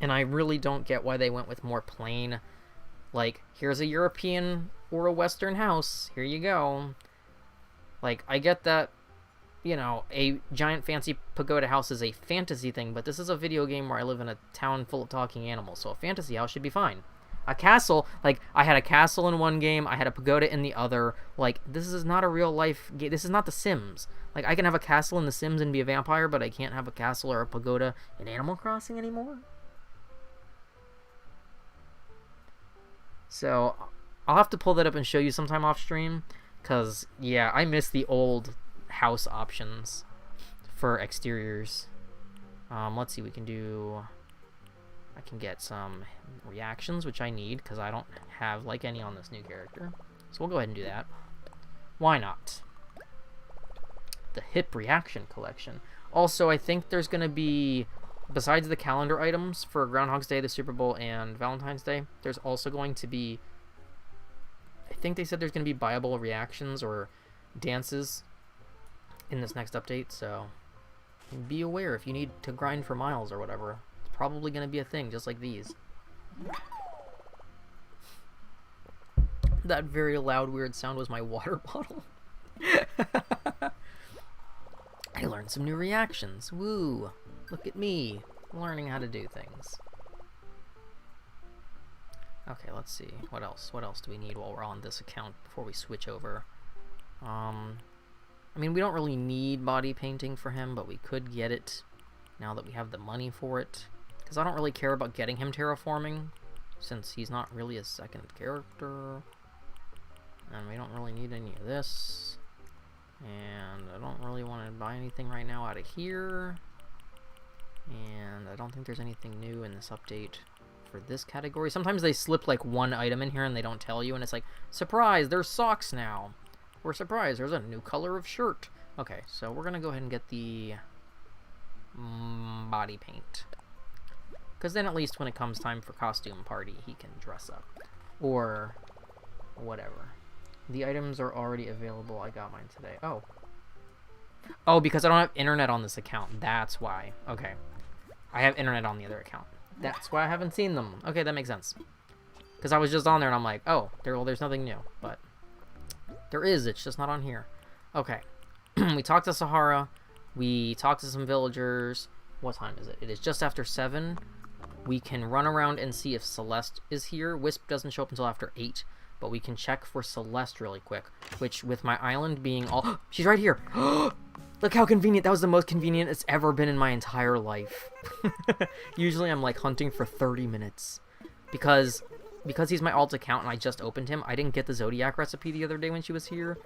And I really don't get why they went with more plain, like, here's a European or a Western house, here you go. Like, I get that, you know, a giant fancy pagoda house is a fantasy thing, but this is a video game where I live in a town full of talking animals, so a fantasy house should be fine. A castle, like, I had a castle in one game, I had a pagoda in the other. Like, this is not a real life game. This is not The Sims. Like, I can have a castle in The Sims and be a vampire, but I can't have a castle or a pagoda in Animal Crossing anymore. So, I'll have to pull that up and show you sometime off stream, because, yeah, I miss the old house options for exteriors. Let's see, we can do... I can get some reactions, which I need, because I don't have, like, any on this new character. So we'll go ahead and do that. Why not? The hip reaction collection. Also, I think there's going to be... Besides the calendar items for Groundhog's Day, the Super Bowl, and Valentine's Day, there's also going to be... I think they said there's going to be buyable reactions or dances in this next update, so be aware if you need to grind for miles or whatever. It's probably going to be a thing, just like these. That very loud, weird sound was my water bottle. I learned some new reactions. Woo! Look at me, learning how to do things. Okay, let's see. What else? What else do we need while we're on this account before we switch over? I mean, we don't really need body painting for him, but we could get it now that we have the money for it. Because I don't really care about getting him terraforming, since he's not really a second character. And we don't really need any of this. And I don't really want to buy anything right now out of here. And I don't think there's anything new in this update for this category. Sometimes they slip like one item in here and they don't tell you, and it's like, surprise, there's socks now. Or surprise, there's a new color of shirt. Okay, so we're gonna go ahead and get the body paint. Because then at least when it comes time for costume party, he can dress up. Or whatever. The items are already available. I got mine today. Oh. Oh, because I don't have internet on this account. That's why. Okay. I have internet on the other account. That's why I haven't seen them. Okay, that makes sense. Because I was just on there and I'm like, oh, there's nothing new. But there is. It's just not on here. Okay. We talked to Sahara. We talked to some villagers. What time is it? It is just after 7. We can run around and see if Celeste is here. Wisp doesn't show up until after 8. But we can check for Celeste really quick. Which, with my island being all... She's right here! Look how convenient. That was the most convenient it's ever been in my entire life. Usually I'm like hunting for 30 minutes. Because he's my alt account and I just opened him, I didn't get the Zodiac recipe the other day when she was here.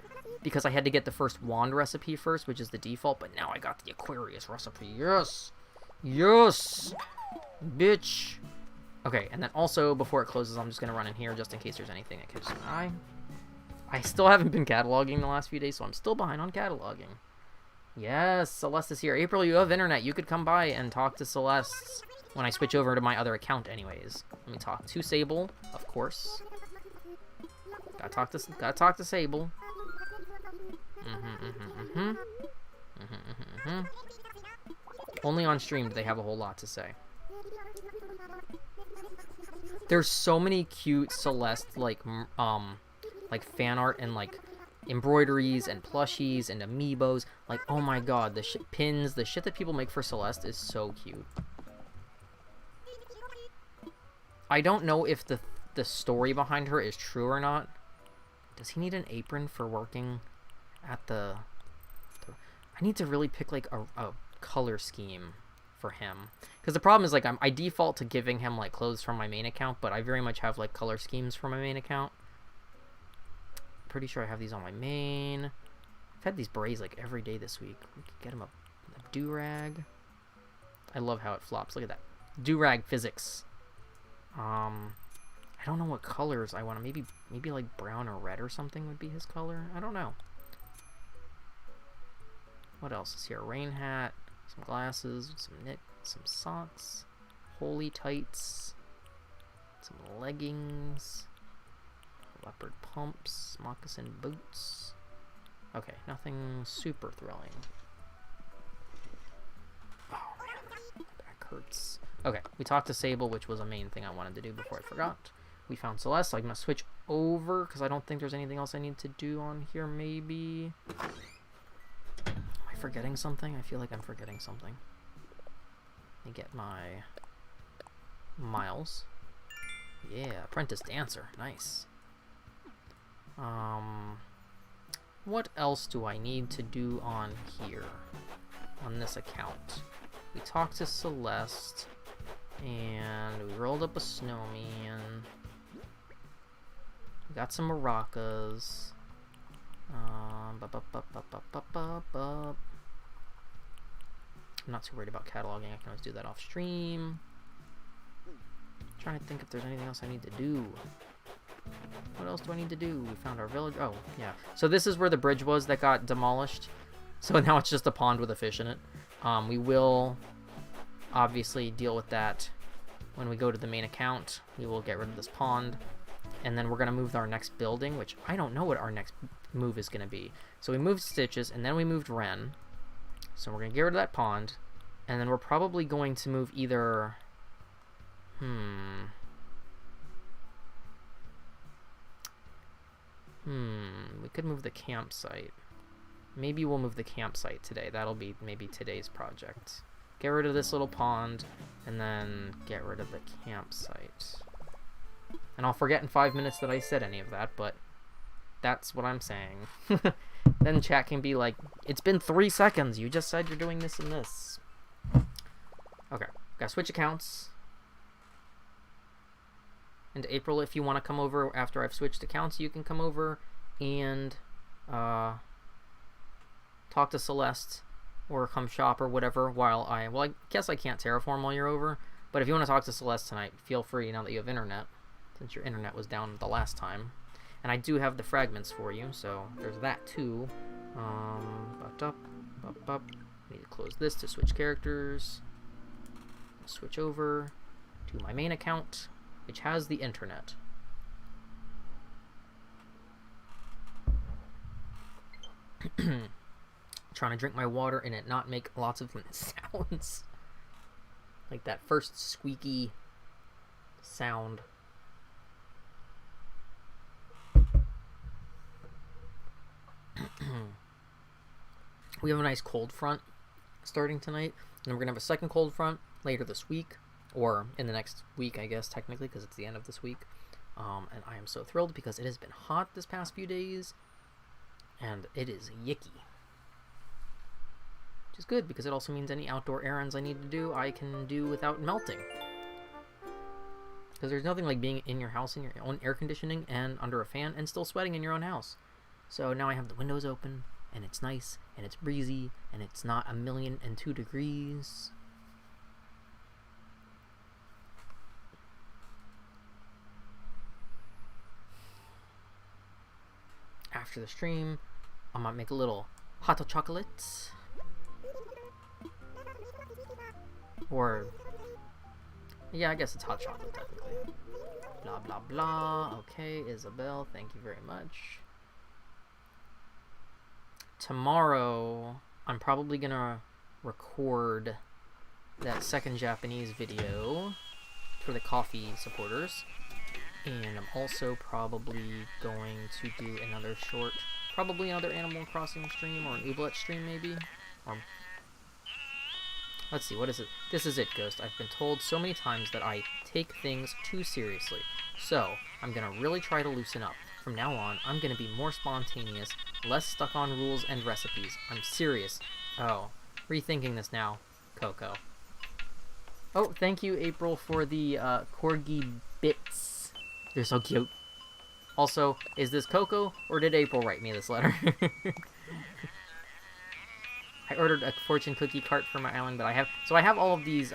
Because I had to get the first wand recipe first, which is the default. But now I got the Aquarius recipe. Yes! Yes! Bitch! Okay, and then also, before it closes, I'm just going to run in here just in case there's anything that catches my eye. I still haven't been cataloging the last few days, so I'm still behind on cataloging. Yes, Celeste is here. April, you have internet. You could come by and talk to Celeste when I switch over to my other account anyways. Let me talk to Sable, of course. Gotta talk to Sable. Only on stream do they have a whole lot to say. There's so many cute Celeste, like fan art and, like, embroideries and plushies and amiibos. Like, oh my god, the pins, the shit that people make for Celeste is so cute. I don't know if the story behind her is true or not. Does he need an apron for working at the I need to really pick, like, a color scheme for him. Because the problem is, like, I default to giving him, like, clothes from my main account, but I very much have, like, color schemes for my main account. Pretty sure I have these on my main. I've had these berets, like, every day this week. We could get him a do-rag. I love how it flops. Look at that. Do-rag physics. I don't know what colors I want to. Maybe like brown or red or something would be his color. I don't know. What else is here? Rain hat, some glasses, some socks, holy tights, some leggings, leopard pumps, moccasin boots. Okay, nothing super thrilling. Oh man, my back hurts. Okay, we talked to Sable, which was a main thing I wanted to do before I forgot. We found Celeste, so I'm going to switch over, because I don't think there's anything else I need to do on here, maybe. Am I forgetting something? I feel like I'm forgetting something. Let me get my Miles. Yeah, Apprentice Dancer. Nice. What else do I need to do on here? On this account? We talked to Celeste, and we rolled up a snowman. We got some maracas. I'm not too worried about cataloging. I can always do that off stream. Trying to think if there's anything else I need to do. What else do I need to do? We found our village. Oh, yeah. So this is where the bridge was that got demolished. So now it's just a pond with a fish in it. We will obviously deal with that when we go to the main account. We will get rid of this pond. And then we're going to move our next building, which I don't know what our next move is going to be. So we moved Stitches, and then we moved Ren. So we're going to get rid of that pond. And then we're probably going to move either... we could move the campsite. Maybe we'll move the campsite today. That'll be maybe today's project. Get rid of this little pond, and then get rid of the campsite. And I'll forget in 5 minutes that I said any of that, but that's what I'm saying. Then chat can be like, it's been 3 seconds. You just said you're doing this and this. Okay, gotta switch accounts. And April, if you want to come over after I've switched accounts, you can come over and talk to Celeste or come shop or whatever while I guess I can't terraform while you're over, but if you want to talk to Celeste tonight, feel free now that you have internet, since your internet was down the last time. And I do have the fragments for you, so there's that too. Need to close this to switch characters. Switch over to my main account, which has the internet. Trying to drink my water and it not make lots of sounds. Like that first squeaky sound. We have a nice cold front starting tonight, and we're going to have a second cold front later this week, or in the next week, I guess, technically, because it's the end of this week. And I am so thrilled because it has been hot this past few days, and it is yicky. Which is good, because it also means any outdoor errands I need to do, I can do without melting. Because there's nothing like being in your house in your own air conditioning and under a fan and still sweating in your own house. So now I have the windows open, and it's nice, and it's breezy, and it's not 1,002 degrees. After the stream, I might make a little hot chocolate. Or, yeah, I guess it's hot chocolate, technically. Blah, blah, blah. Okay, Isabel, thank you very much. Tomorrow, I'm probably gonna record that second Japanese video for the coffee supporters. And I'm also probably going to do another short, probably another Animal Crossing stream or an Ooblet stream maybe. Let's see, what is it? This is it, Ghost. I've been told so many times that I take things too seriously. So, I'm going to really try to loosen up. From now on, I'm going to be more spontaneous, less stuck on rules and recipes. I'm serious. Oh, rethinking this now, Coco. Oh, thank you, April, for the Corgi bits. They're so cute. Also, is this Coco, or did April write me this letter? I ordered a fortune cookie cart for my island, but I have all of these,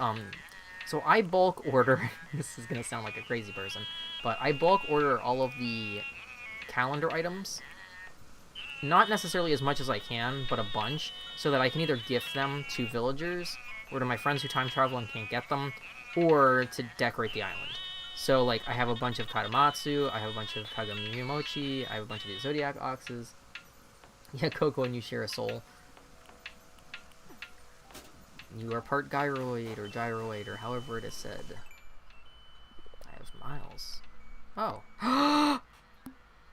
so I bulk order, this is gonna sound like a crazy person, but I bulk order all of the calendar items, not necessarily as much as I can, but a bunch, so that I can either gift them to villagers, or to my friends who time travel and can't get them, or to decorate the island. So, like, I have a bunch of Katamatsu, I have a bunch of Kagami I have a bunch of the Zodiac Oxes. Yeah, Coco and you share a soul. You are part gyroid, or gyroid, or however it is said. I have Miles. Oh.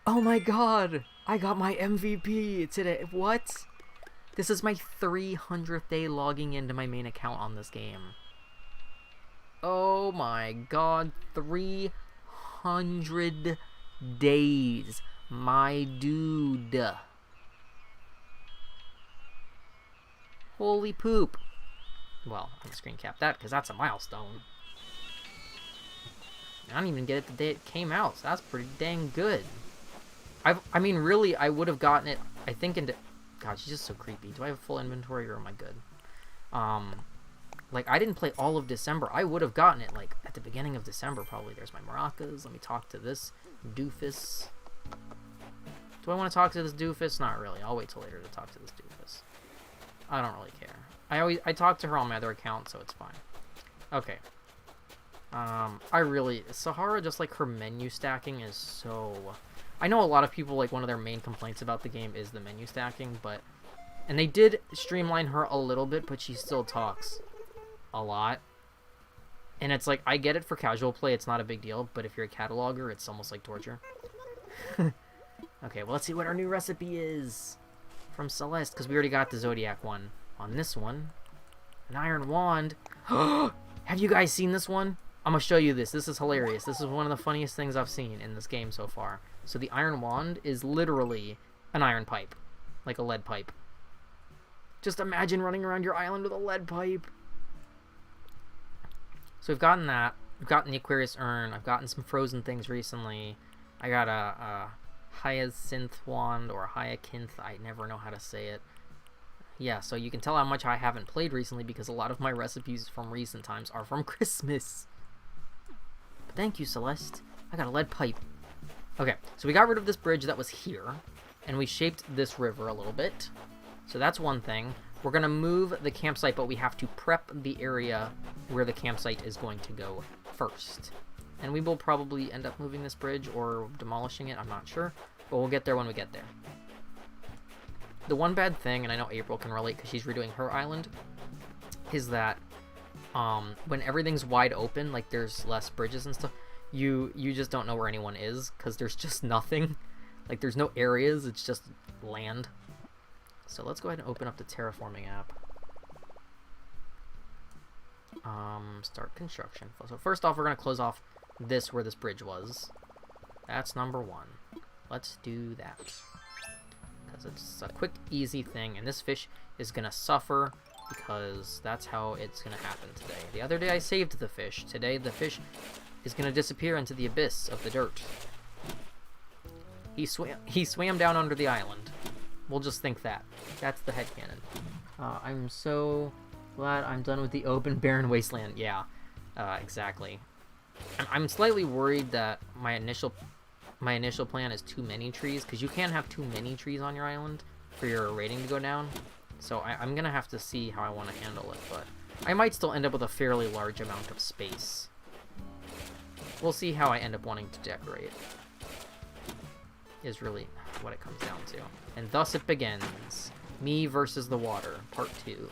Oh my god! I got my MVP today. What? This is my 300th day logging into my main account on this game. Oh my god, 300 days. My dude. Holy poop. Well, I'm gonna screen cap that because that's a milestone. I didn't even get it the day it came out, so that's pretty dang good. I mean, really, I would have gotten it, I think, into... God, she's just so creepy. Do I have full inventory, or am I good? Like, I didn't play all of December. I would have gotten it, like, at the beginning of December, probably. There's my maracas. Let me talk to this doofus. Do I want to talk to this doofus? Not really. I'll wait till later to talk to this doofus. I don't really care. I talk to her on my other account, so it's fine. Okay. Sahara, just like her menu stacking is so... I know a lot of people, like, one of their main complaints about the game is the menu stacking, but... And they did streamline her a little bit, but she still talks a lot. And it's like, I get it for casual play, it's not a big deal, but if you're a cataloger, it's almost like torture. Okay, well, let's see what our new recipe is from Celeste, because we already got the Zodiac one. On this one, an iron wand. Have you guys seen this one? I'm gonna show you this. This is hilarious. This is one of the funniest things I've seen in this game so far. So the iron wand is literally an iron pipe, like a lead pipe. Just imagine running around your island with a lead pipe. So we've gotten that. We've gotten the Aquarius urn. I've gotten some frozen things recently. I got a hyacinth wand, or hyacinth. I never know how to say it. Yeah, so you can tell how much I haven't played recently because a lot of my recipes from recent times are from Christmas. But thank you, Celeste. I got a lead pipe. Okay, so we got rid of this bridge that was here, and we shaped this river a little bit. So that's one thing. We're going to move the campsite, but we have to prep the area where the campsite is going to go first. And we will probably end up moving this bridge or demolishing it, I'm not sure. But we'll get there when we get there. The one bad thing, and I know April can relate because she's redoing her island, is that when everything's wide open, like there's less bridges and stuff, you just don't know where anyone is because there's just nothing. Like there's no areas, it's just land. So let's go ahead and open up the terraforming app. Start construction. So first off, we're going to close off this where this bridge was. That's number one. Let's do that. Because it's a quick, easy thing. And this fish is going to suffer because that's how it's going to happen today. The other day I saved the fish. Today the fish is going to disappear into the abyss of the dirt. He swam down under the island. We'll just think that. That's the headcanon. I'm so glad I'm done with the open, barren wasteland. Yeah, exactly. I'm slightly worried that my initial plan is too many trees, because you can't have too many trees on your island for your rating to go down. So I'm going to have to see how I want to handle it, but I might still end up with a fairly large amount of space. We'll see how I end up wanting to decorate. Is really what it comes down to. And thus it begins. Me versus the water, part 2.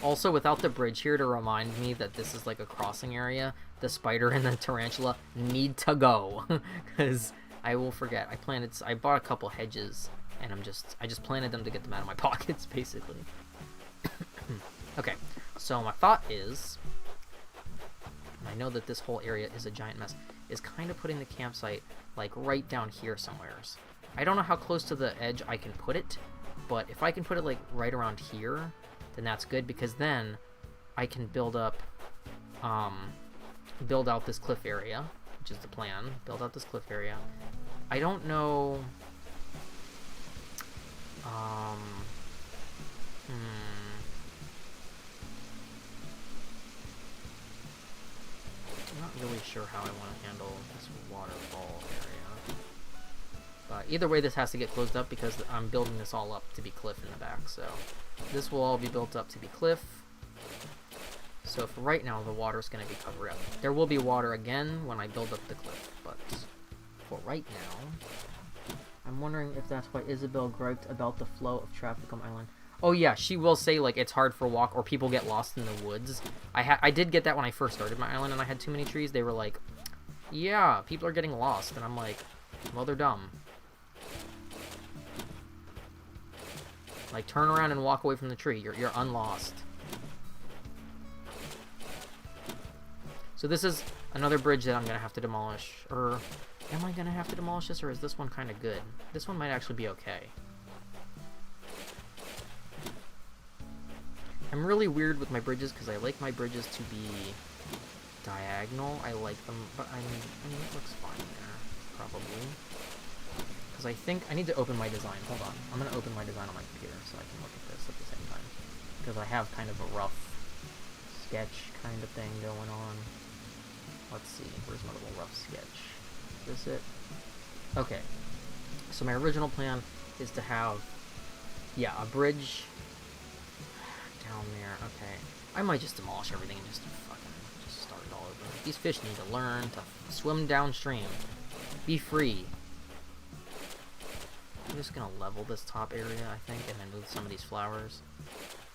Also, without the bridge here to remind me that this is like a crossing area, the spider and the tarantula need to go. Because I will forget. I bought a couple hedges, and I just planted them to get them out of my pockets, basically. Okay, so my thought is, and I know that this whole area is a giant mess, is kind of putting the campsite like right down here somewheres. I don't know how close to the edge I can put it, but if I can put it like right around here, then that's good, because then I can build out this cliff area, which is the plan. Build out this cliff area. I don't know I'm not really sure how I want to handle this waterfall area. But either way, this has to get closed up because I'm building this all up to be cliff in the back. So this will all be built up to be cliff. So for right now, the water's going to be covered up. There will be water again when I build up the cliff, but for right now, I'm wondering if that's why Isabel griped about the flow of traffic on Island. Oh yeah, she will say like it's hard for walk or people get lost in the woods. I did get that when I first started my island and I had too many trees. They were like, yeah, people are getting lost, and I'm like, well, they're dumb. Like, turn around and walk away from the tree. You're unlost. So this is another bridge that I'm gonna have to demolish. Or am I gonna have to demolish this, or is this one kind of good? This one might actually be okay. I'm really weird with my bridges because I like my bridges to be diagonal. I like them, but I mean it looks fine there, probably. Because I think I need to open my design. Hold on. I'm going to open my design on my computer so I can look at this at the same time. Because I have kind of a rough sketch kind of thing going on. Let's see. Where's my little rough sketch? Is this it? Okay. So my original plan is to have, yeah, a bridge down there. Okay. I might just demolish everything and just start it all over. These fish need to learn to swim downstream. Be free. I'm just gonna level this top area, I think, and then move some of these flowers.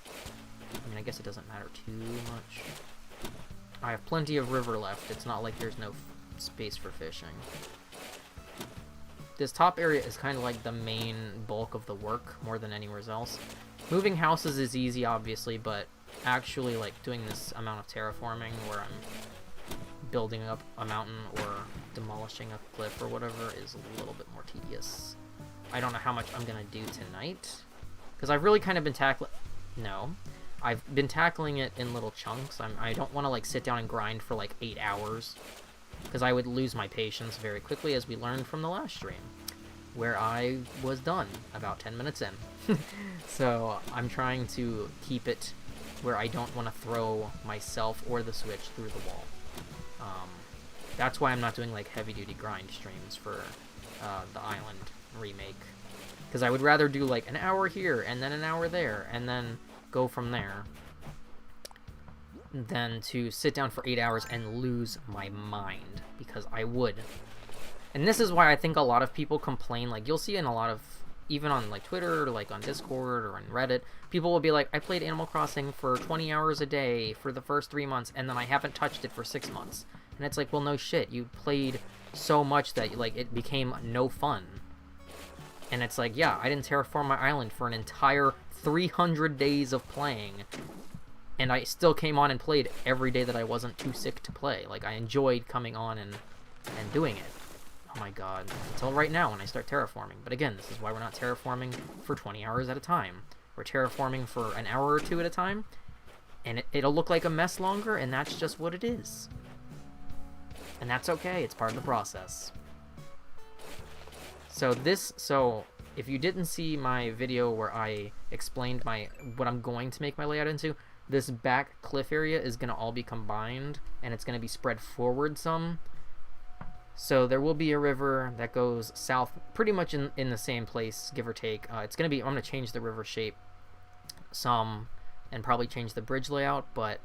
I mean, I guess it doesn't matter too much. I have plenty of river left. It's not like there's no space for fishing. This top area is kind of like the main bulk of the work, more than anywhere else. Moving houses is easy, obviously, but actually, like, doing this amount of terraforming where I'm building up a mountain or demolishing a cliff or whatever is a little bit more tedious. I don't know how much I'm gonna do tonight, because I've really kind of been tackling... No. I've been tackling it in little chunks. I don't want to, like, sit down and grind for, like, 8 hours, because I would lose my patience very quickly, as we learned from the last stream, where I was done about 10 minutes in. So I'm trying to keep it where I don't want to throw myself or the Switch through the wall. That's why I'm not doing, like, heavy-duty grind streams for the Island remake, because I would rather do like an hour here and then an hour there and then go from there than to sit down for 8 hours and lose my mind, because I would. And this is why I think a lot of people complain. Like, you'll see in a lot of, even on like Twitter or like on Discord or on Reddit, people will be like, I played Animal Crossing for 20 hours a day for the first 3 months and then I haven't touched it for 6 months. And it's like, well, no shit, you played so much that like it became no fun. And it's like, yeah, I didn't terraform my island for an entire 300 days of playing, and I still came on and played every day that I wasn't too sick to play. Like, I enjoyed coming on and doing it. Oh my god. Until right now when I start terraforming. But again, this is why we're not terraforming for 20 hours at a time. We're terraforming for an hour or two at a time, and it'll look like a mess longer, and that's just what it is. And that's okay, it's part of the process. So if you didn't see my video where I explained what I'm going to make my layout into, this back cliff area is going to all be combined, and it's going to be spread forward some. So there will be a river that goes south, pretty much in the same place, give or take. I'm going to change the river shape some, and probably change the bridge layout, but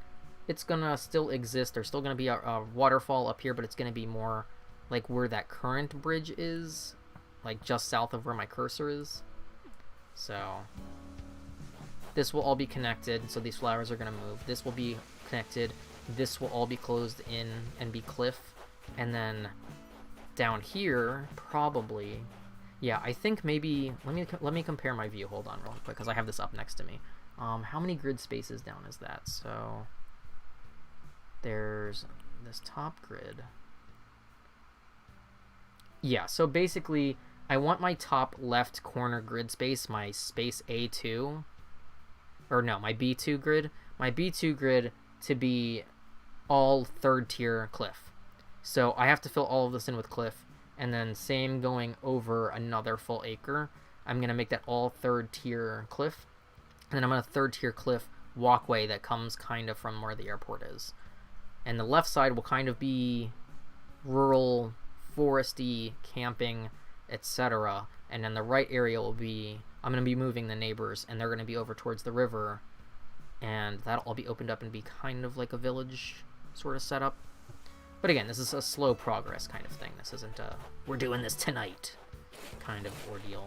it's going to still exist. There's still going to be a waterfall up here, but it's going to be more like where that current bridge is, like just south of where my cursor is. So this will all be connected, so these flowers are going to move. This will be connected. This will all be closed in and be cliff. And then down here, probably, yeah, I think maybe, let me compare my view. Hold on real quick, because I have this up next to me. How many grid spaces down is that? So there's this top grid. Yeah, so basically, I want my top left corner grid space, my space A2, or no, my B2 grid, to be all third tier cliff. So I have to fill all of this in with cliff, and then same going over another full acre. I'm going to make that all third tier cliff. And then I'm going to third tier cliff walkway that comes kind of from where the airport is. And the left side will kind of be rural, foresty, camping, etc. And then the right area will be, I'm going to be moving the neighbors, and they're going to be over towards the river. And that'll all be opened up and be kind of like a village sort of setup. But again, this is a slow progress kind of thing. This isn't a, we're doing this tonight kind of ordeal.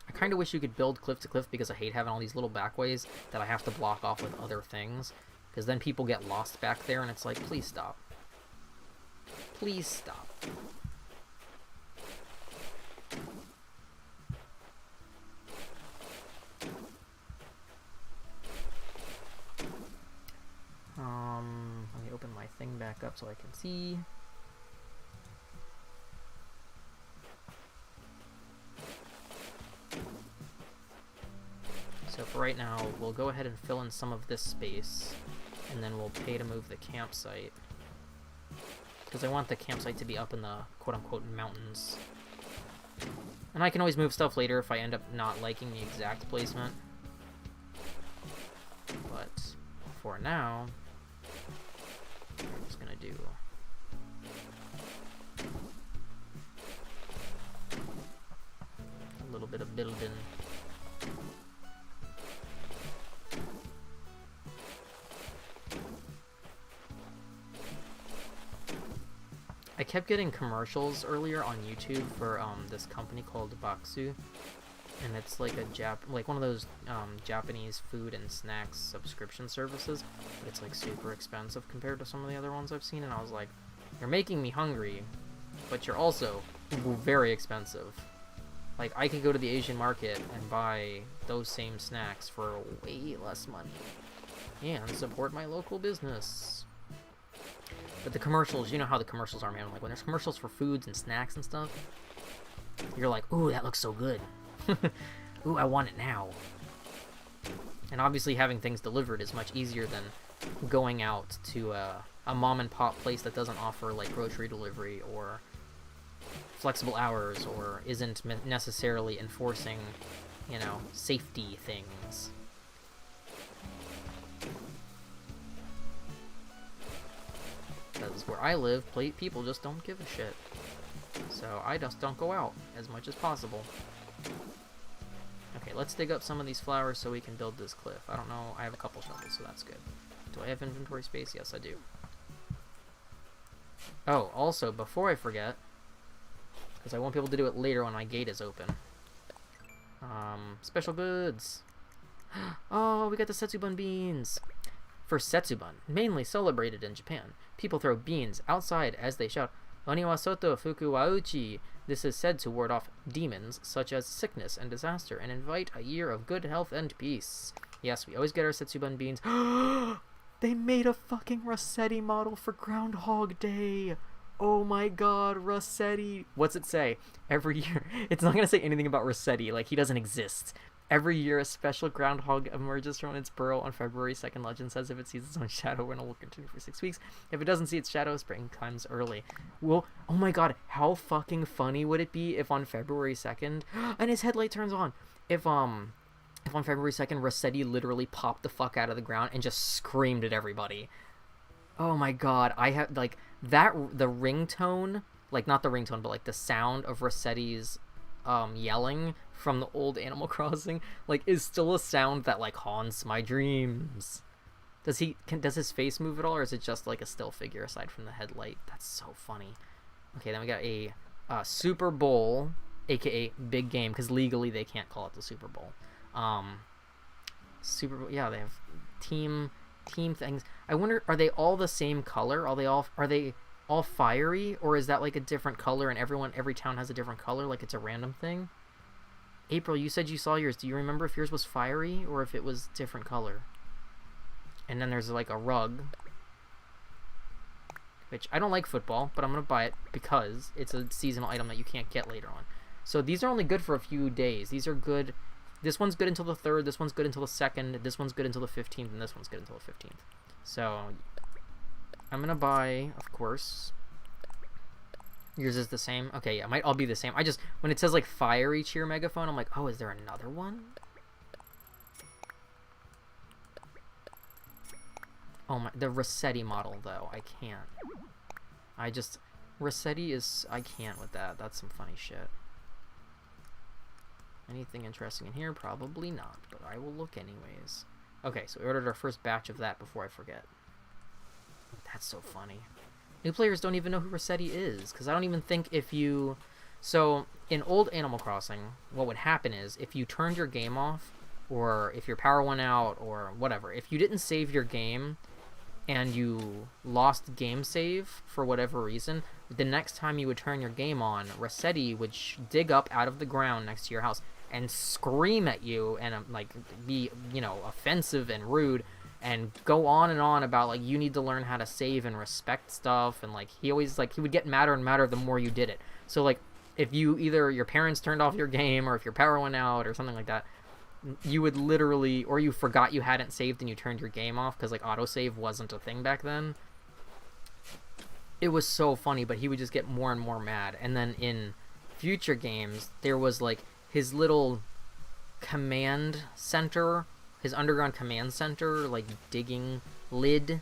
I kind of wish you could build cliff to cliff because I hate having all these little backways that I have to block off with other things. Because then people get lost back there and it's like, please stop. Please stop. Let me open my thing back up so I can see. So for right now, we'll go ahead and fill in some of this space, and then we'll pay to move the campsite. Because I want the campsite to be up in the quote-unquote mountains. And I can always move stuff later if I end up not liking the exact placement. But for now, I'm just gonna do a little bit of building. I kept getting commercials earlier on YouTube for this company called Baksu, and it's like a one of those Japanese food and snacks subscription services, but it's like super expensive compared to some of the other ones I've seen, and I was like, you're making me hungry, but you're also very expensive. Like, I could go to the Asian market and buy those same snacks for way less money and support my local business. But the commercials, you know how the commercials are, man. Like, when there's commercials for foods and snacks and stuff, you're like, ooh, that looks so good. Ooh, I want it now. And obviously having things delivered is much easier than going out to a mom-and-pop place that doesn't offer, like, grocery delivery or flexible hours or isn't necessarily enforcing, you know, safety things. Because where I live, people just don't give a shit. So I just don't go out as much as possible. Okay, let's dig up some of these flowers so we can build this cliff. I don't know, I have a couple shovels, so that's good. Do I have inventory space? Yes, I do. Oh, also, before I forget, because I won't be able to do it later when my gate is open. Special goods! Oh, we got the Setsubun beans! For Setsubun, mainly celebrated in Japan, people throw beans outside as they shout, Oni wa soto fuku wa uchi. This is said to ward off demons such as sickness and disaster and invite a year of good health and peace. Yes, we always get our Setsubun beans. They made a fucking Rossetti model for Groundhog Day. Oh my god, Rossetti. What's it say? Every year. It's not going to say anything about Rossetti, like he doesn't exist. Every year, a special groundhog emerges from its burrow on February 2nd. Legend says if it sees its own shadow, it will continue for 6 weeks. If it doesn't see its shadow, spring comes early. Well, oh my god, how fucking funny would it be if on February 2nd, and his headlight turns on, if on February 2nd, Rossetti literally popped the fuck out of the ground and just screamed at everybody. Oh my god, I have, like, that, the ringtone, like, not the ringtone, but, like, the sound of Rossetti's yelling from the old Animal Crossing, like, is still a sound that, like, haunts my dreams. Does his face move at all, or is it just, like, a still figure aside from the headlight? That's so funny. Okay, then we got a Super Bowl, aka big game, because legally they can't call it the Super Bowl. Super Bowl, yeah, they have team things. I wonder, are they all the same color? Are they all fiery, or is that like a different color and every town has a different color, like it's a random thing? April, you said you saw yours. Do you remember if yours was fiery or if it was different color? And then there's like a rug, which I don't like football, but I'm gonna buy it because it's a seasonal item that you can't get later on. So these are only good for a few days. These are good this one's good until the 3rd, this one's good until the 2nd, this one's good until the 15th, and this one's good until the 15th. So I'm gonna buy, of course. Yours is the same? Okay, yeah, it might all be the same. I just, when it says like fiery cheer megaphone, I'm like, oh, is there another one? Oh my, the Rossetti model though, I can't. Rossetti is, I can't with that. That's some funny shit. Anything interesting in here? Probably not, but I will look anyways. Okay, so we ordered our first batch of that before I forget. That's so funny. New players don't even know who Rossetti is, because I don't even think if you... So, in old Animal Crossing, what would happen is, if you turned your game off, or if your power went out, or whatever, if you didn't save your game, and you lost game save for whatever reason, the next time you would turn your game on, Rossetti would dig up out of the ground next to your house and scream at you and like be, you know, offensive and rude and go on and on about like you need to learn how to save and respect stuff, and like he always like he would get madder and madder the more you did it. So like if you either your parents turned off your game or if your power went out or something like that, you would literally, or you forgot you hadn't saved and you turned your game off because like autosave wasn't a thing back then. It was so funny, but he would just get more and more mad. And then in future games, there was like his little command center, his underground command center, like digging lid,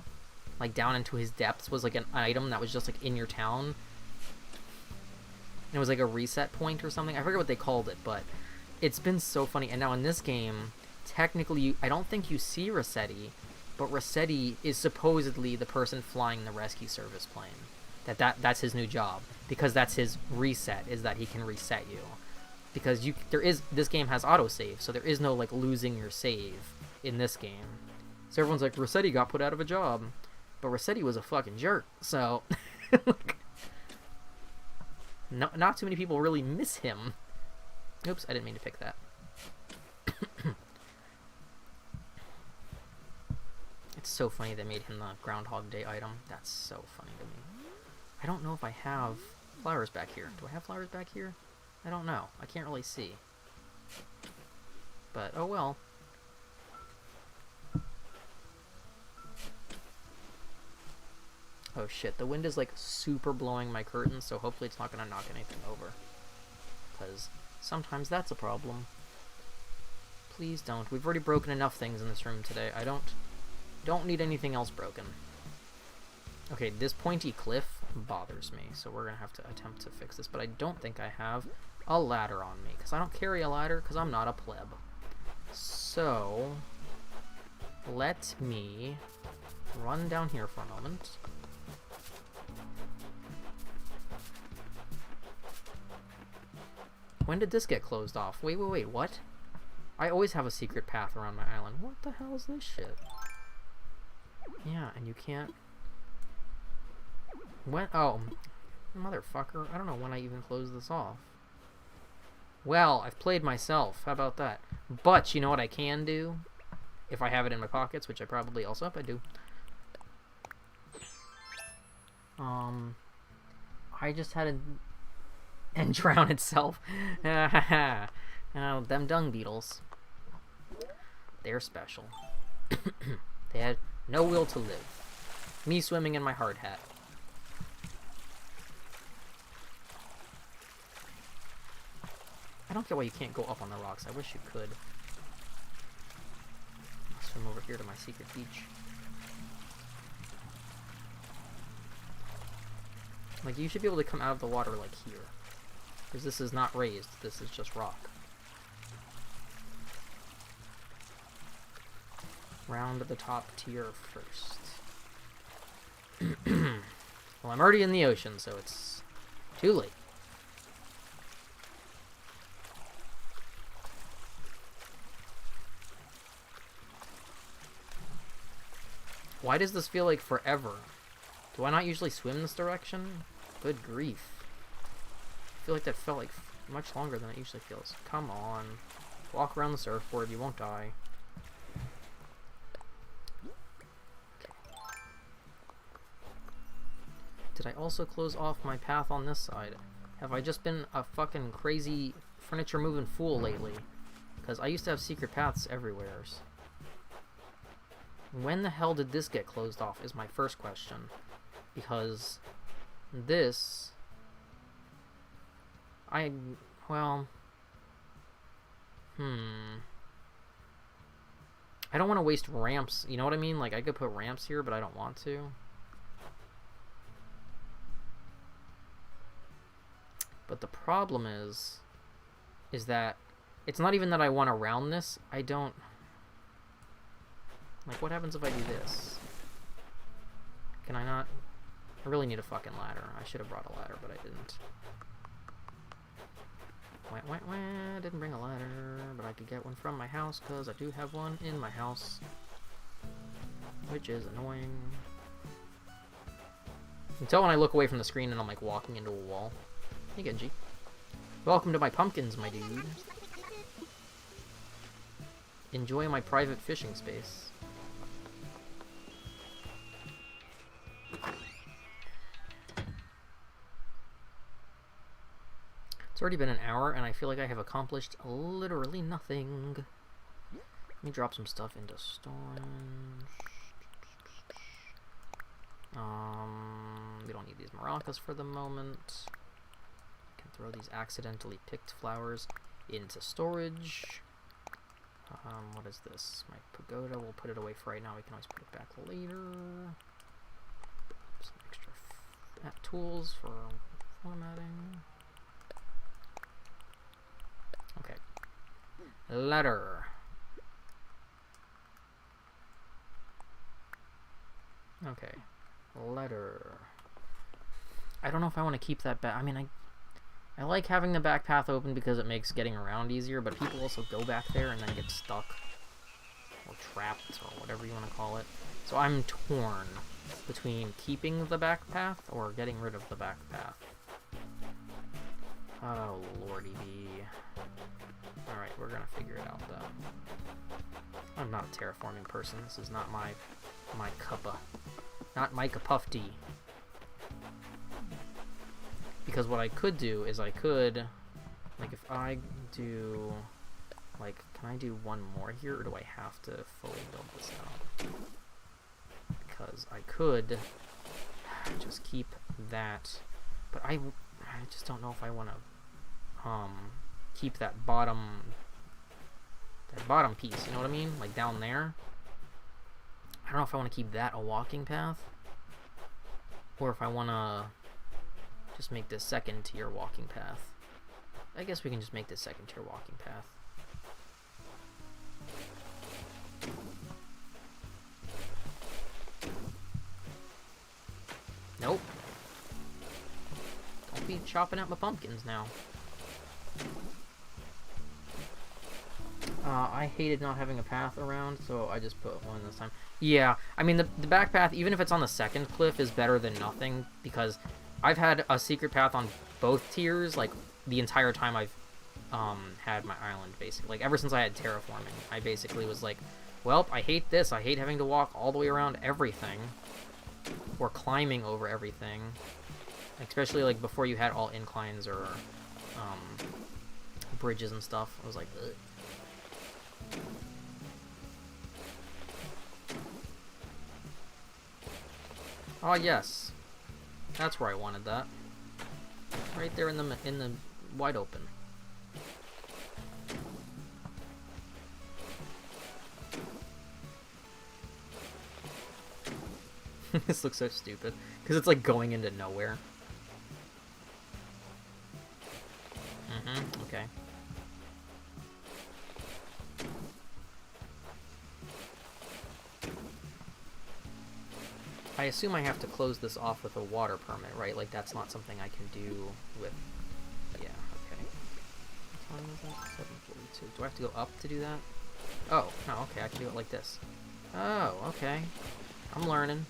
like down into his depths, was like an item that was just like in your town. And it was like a reset point or something. I forget what they called it, but it's been so funny. And now in this game, technically, I don't think you see Rossetti, but Rossetti is supposedly the person flying the rescue service plane. That's his new job, because that's his reset, is that he can reset you. Because this game has autosave, so there is no like losing your save in this game. So everyone's like, Rossetti got put out of a job, but Rossetti was a fucking jerk. So not too many people really miss him. Oops, I didn't mean to pick that. It's so funny they made him the Groundhog Day item. That's so funny to me. I don't know if I have flowers back here. Do I have flowers back here? I don't know. I can't really see. But, oh well. Oh shit, the wind is like super blowing my curtains, so hopefully it's not going to knock anything over. Because sometimes that's a problem. Please don't. We've already broken enough things in this room today. I don't need anything else broken. Okay, this pointy cliff bothers me, so we're going to have to attempt to fix this. But I don't think I have a ladder on me, because I don't carry a ladder, because I'm not a pleb. So, let me run down here for a moment. When did this get closed off? Wait, what? I always have a secret path around my island. What the hell is this shit? Yeah, and you can't... When? Oh, motherfucker. I don't know when I even closed this off. Well, I've played myself. How about that? But, you know what I can do? If I have it in my pockets, which I probably also hope I do. I just had and drown itself. Oh, them dung beetles. They're special. They had no will to live. Me swimming in my hard hat. I don't get why you can't go up on the rocks. I wish you could. I'll swim over here to my secret beach. Like, you should be able to come out of the water, like, here. Because this is not raised. This is just rock. Round the top tier first. Well, I'm already in the ocean, so it's too late. Why does this feel like forever? Do I not usually swim this direction? Good grief. I feel like that felt like much longer than it usually feels. Come on. Walk around the surfboard, you won't die. Okay. Did I also close off my path on this side? Have I just been a fucking crazy furniture moving fool lately? because I used to have secret paths everywhere. When the hell did this get closed off is my first question. Because this... well... I don't want to waste ramps, you know what I mean? Like, I could put ramps here, but I don't want to. But the problem is that it's not even that I want to round this. I don't... Like, what happens if I do this? Can I not? I really need a fucking ladder. I should have brought a ladder, but I didn't. Wah. Didn't bring a ladder, but I could get one from my house, because I do have one in my house. Which is annoying. Until when I look away from the screen and I'm, like, walking into a wall. Hey, Genji. Welcome to my pumpkins, my dude. Enjoy my private fishing space. It's already been an hour, and I feel like I have accomplished literally nothing. Let me drop some stuff into storage. We don't need these maracas for the moment. Can throw these accidentally picked flowers into storage. What is this? My pagoda. We'll put it away for right now. We can always put it back later. Some extra tools for formatting. Okay. Letter. Okay. Letter. I don't know if I want to keep that back. I mean, I like having the back path open because it makes getting around easier, but people also go back there and then get stuck. Or trapped, or whatever you want to call it. So I'm torn between keeping the back path or getting rid of the back path. Oh, lordy bee. Alright, we're gonna figure it out, though. I'm not a terraforming person. This is not my cuppa. Not my cup of tea. Because what I could do is I could... Like, if I do... Like, can I do one more here, or do I have to fully build this out? Because I could just keep that... But I just don't know if I want to... keep that bottom piece, you know what I mean? Like down there. I don't know if I want to keep that a walking path, or if I want to just make this second tier walking path. I guess we can just make this second tier walking path. Nope. Don't be chopping at my pumpkins now. I hated not having a path around, so I just put one this time. Yeah, I mean, the back path, even if it's on the second cliff, is better than nothing, because I've had a secret path on both tiers, like, the entire time I've had my island, basically. Like, ever since I had terraforming, I basically was like, well, I hate this. I hate having to walk all the way around everything, or climbing over everything, especially, like, before you had all inclines or bridges and stuff. I was like, ugh. Oh yes, that's where I wanted that. Right there in the wide open. This looks so stupid because it's like going into nowhere. Okay. I assume I have to close this off with a water permit, right? Like, that's not something I can do with... Yeah, okay. What time is that? 7:42. Do I have to go up to do that? Oh, no, okay, I can do it like this. Oh, okay. I'm learning.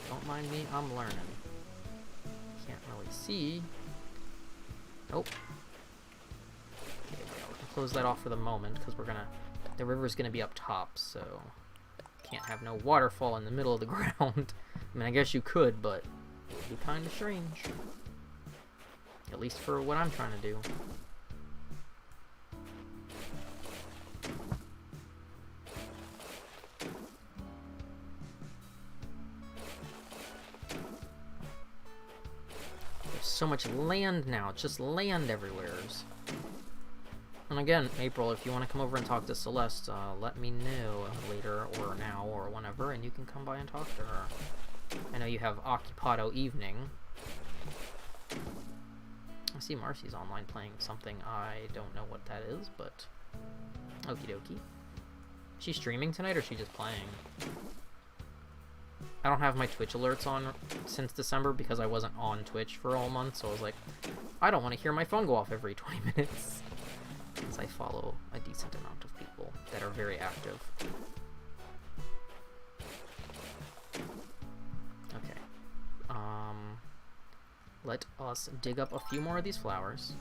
Don't mind me, I'm learning. Can't really see. Nope. Okay, we can close that off for the moment, because we're gonna... The river's gonna be up top, so... Can't have no waterfall in the middle of the ground. I mean, I guess you could, but it would be kind of strange. At least for what I'm trying to do. so much land now. It's just land everywhere. And again, April, if you want to come over and talk to Celeste, let me know later or now or whenever, and you can come by and talk to her. I know you have Occupado evening. I see Marcy's online playing something. I don't know what that is, but okie dokie. She's streaming tonight, or is she just playing? I don't have my Twitch alerts on since December because I wasn't on Twitch for all month, so I was like, I don't want to hear my phone go off every 20 minutes. Because I follow a decent amount of people that are very active. Okay. Let us dig up a few more of these flowers.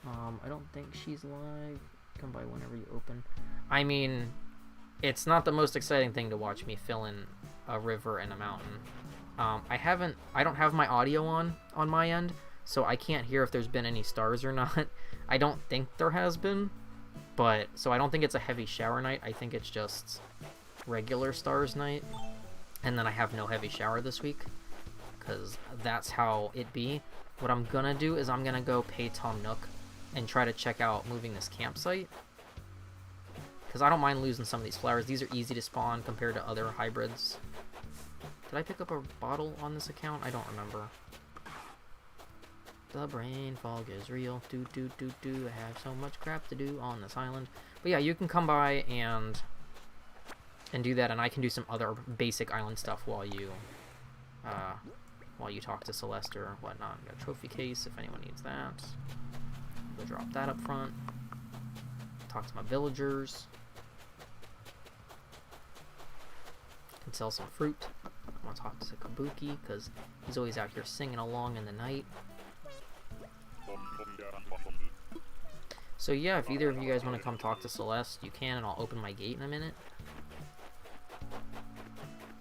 I don't think she's live. Come by whenever you open. I mean, it's not the most exciting thing to watch me fill in a river and a mountain. I don't have my audio on my end, so I can't hear if there's been any stars or not. I don't think there has been, but so I don't think it's a heavy shower night. I think it's just regular stars night, and then I have no heavy shower this week because that's how it be. What I'm gonna do is I'm gonna go pay Tom Nook and try to check out moving this campsite, because I don't mind losing some of these flowers. These are easy to spawn compared to other hybrids. Did I pick up a bottle on this account? I don't remember. The brain fog is real. I have so much crap to do on this island. But yeah, you can come by and do that, and I can do some other basic island stuff while you talk to Celeste or whatnot. Got a trophy case if anyone needs that. Go drop that up front. Talk to my villagers. Can sell some fruit. I want to talk to Kabuki because he's always out here singing along in the night. So yeah, if either of you guys want to come talk to Celeste, you can, and I'll open my gate in a minute.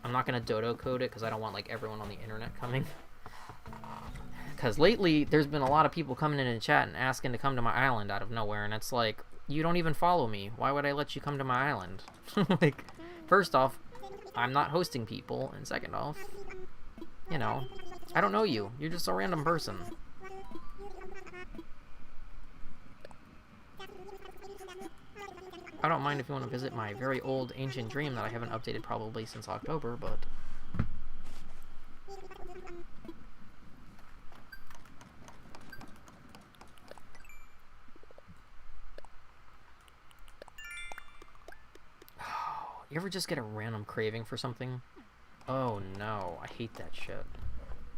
I'm not going to dodo code it because I don't want like everyone on the internet coming. Because lately, there's been a lot of people coming in and chat and asking to come to my island out of nowhere, and it's like, you don't even follow me. Why would I let you come to my island? Like, first off, I'm not hosting people, and second off, you know, I don't know you. You're just a random person. I don't mind if you want to visit my very old ancient dream that I haven't updated probably since October, but... You ever just get a random craving for something? Oh no, I hate that shit.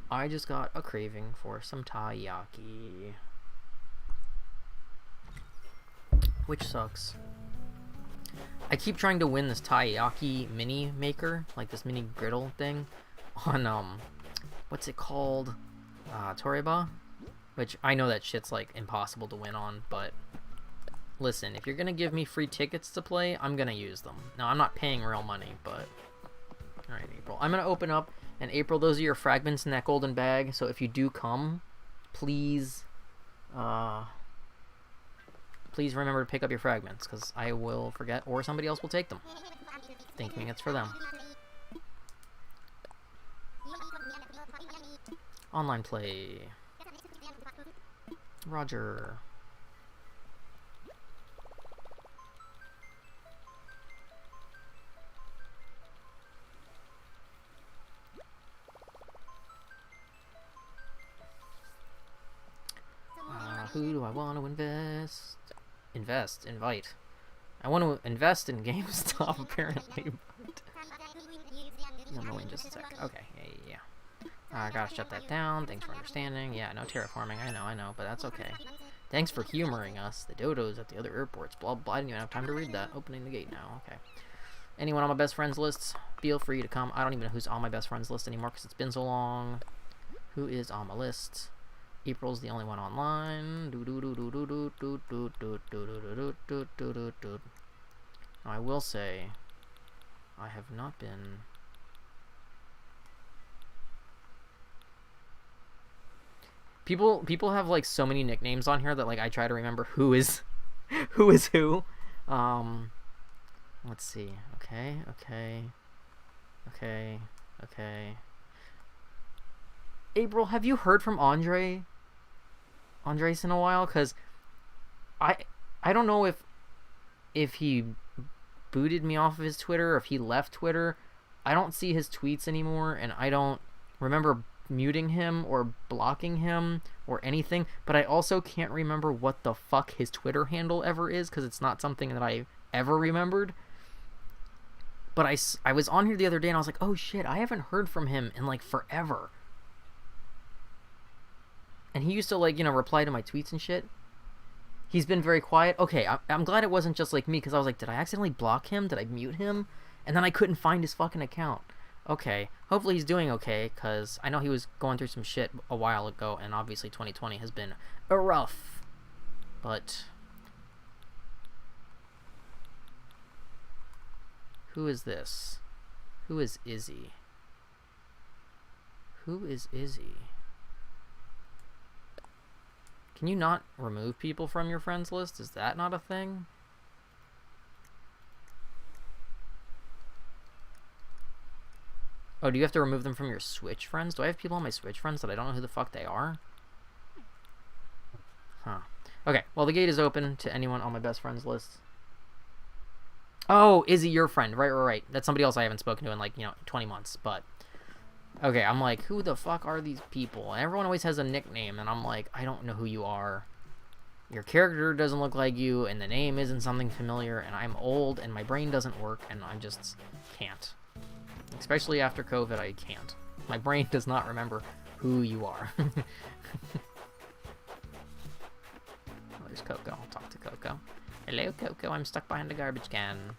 I just got a craving for some taiyaki. Which sucks. I keep trying to win this taiyaki mini maker, like this mini griddle thing, on, what's it called? Toreba? Which, I know that shit's, like, impossible to win on, but... Listen, if you're gonna give me free tickets to play, I'm gonna use them. Now, I'm not paying real money, but... Alright, April. I'm gonna open up, and April, those are your fragments in that golden bag, so if you do come, please, please remember to pick up your fragments, because I will forget, or somebody else will take them, thinking it's for them. Online play. Roger. Who do I want to invest? Invite. I want to invest in GameStop, apparently, but... I'm gonna wait just a sec. Okay, yeah. I gotta shut that down. Thanks for understanding. Yeah, no terraforming. I know, but that's okay. Thanks for humoring us. The dodos at the other airports. Blah, blah. I didn't even have time to read that. Opening the gate now. Okay. Anyone on my best friends list, feel free to come. I don't even know who's on my best friends list anymore because it's been so long. Who is on my list? April's the only one online. Now, I will say, I have not been... People have, like, so many nicknames on here that, like, I try to remember who is who. Let's see. Okay. April, have you heard from Andres in a while? Because I don't know if he booted me off of his Twitter, or if he left Twitter. I don't see his tweets anymore, and I don't remember muting him or blocking him or anything, but I also can't remember what the fuck his Twitter handle ever is, because it's not something that I ever remembered. But I was on here the other day, and I was like, oh shit, I haven't heard from him in like forever. And he used to, like, you know, reply to my tweets and shit. He's been very quiet. Okay, I'm glad it wasn't just like me, because I was like, did I accidentally block him? Did I mute him? And then I couldn't find his fucking account. Okay, hopefully he's doing okay, because I know he was going through some shit a while ago, and obviously 2020 has been rough. But who is this? Who is Izzy? Who is Izzy? Can you not remove people from your friends list? Is that not a thing? Oh, do you have to remove them from your Switch friends? Do I have people on my Switch friends that I don't know who the fuck they are? Huh. Okay, well, the gate is open to anyone on my best friends list. Oh, Izzy, your friend. Right. That's somebody else I haven't spoken to in, like, 20 months, but... Okay, I'm like, who the fuck are these people? And everyone always has a nickname, and I'm like, I don't know who you are. Your character doesn't look like you, and the name isn't something familiar, and I'm old, and my brain doesn't work, and I just can't. Especially after COVID, I can't. My brain does not remember who you are. Oh, there's Coco. I'll talk to Coco. Hello, Coco. I'm stuck behind a garbage can.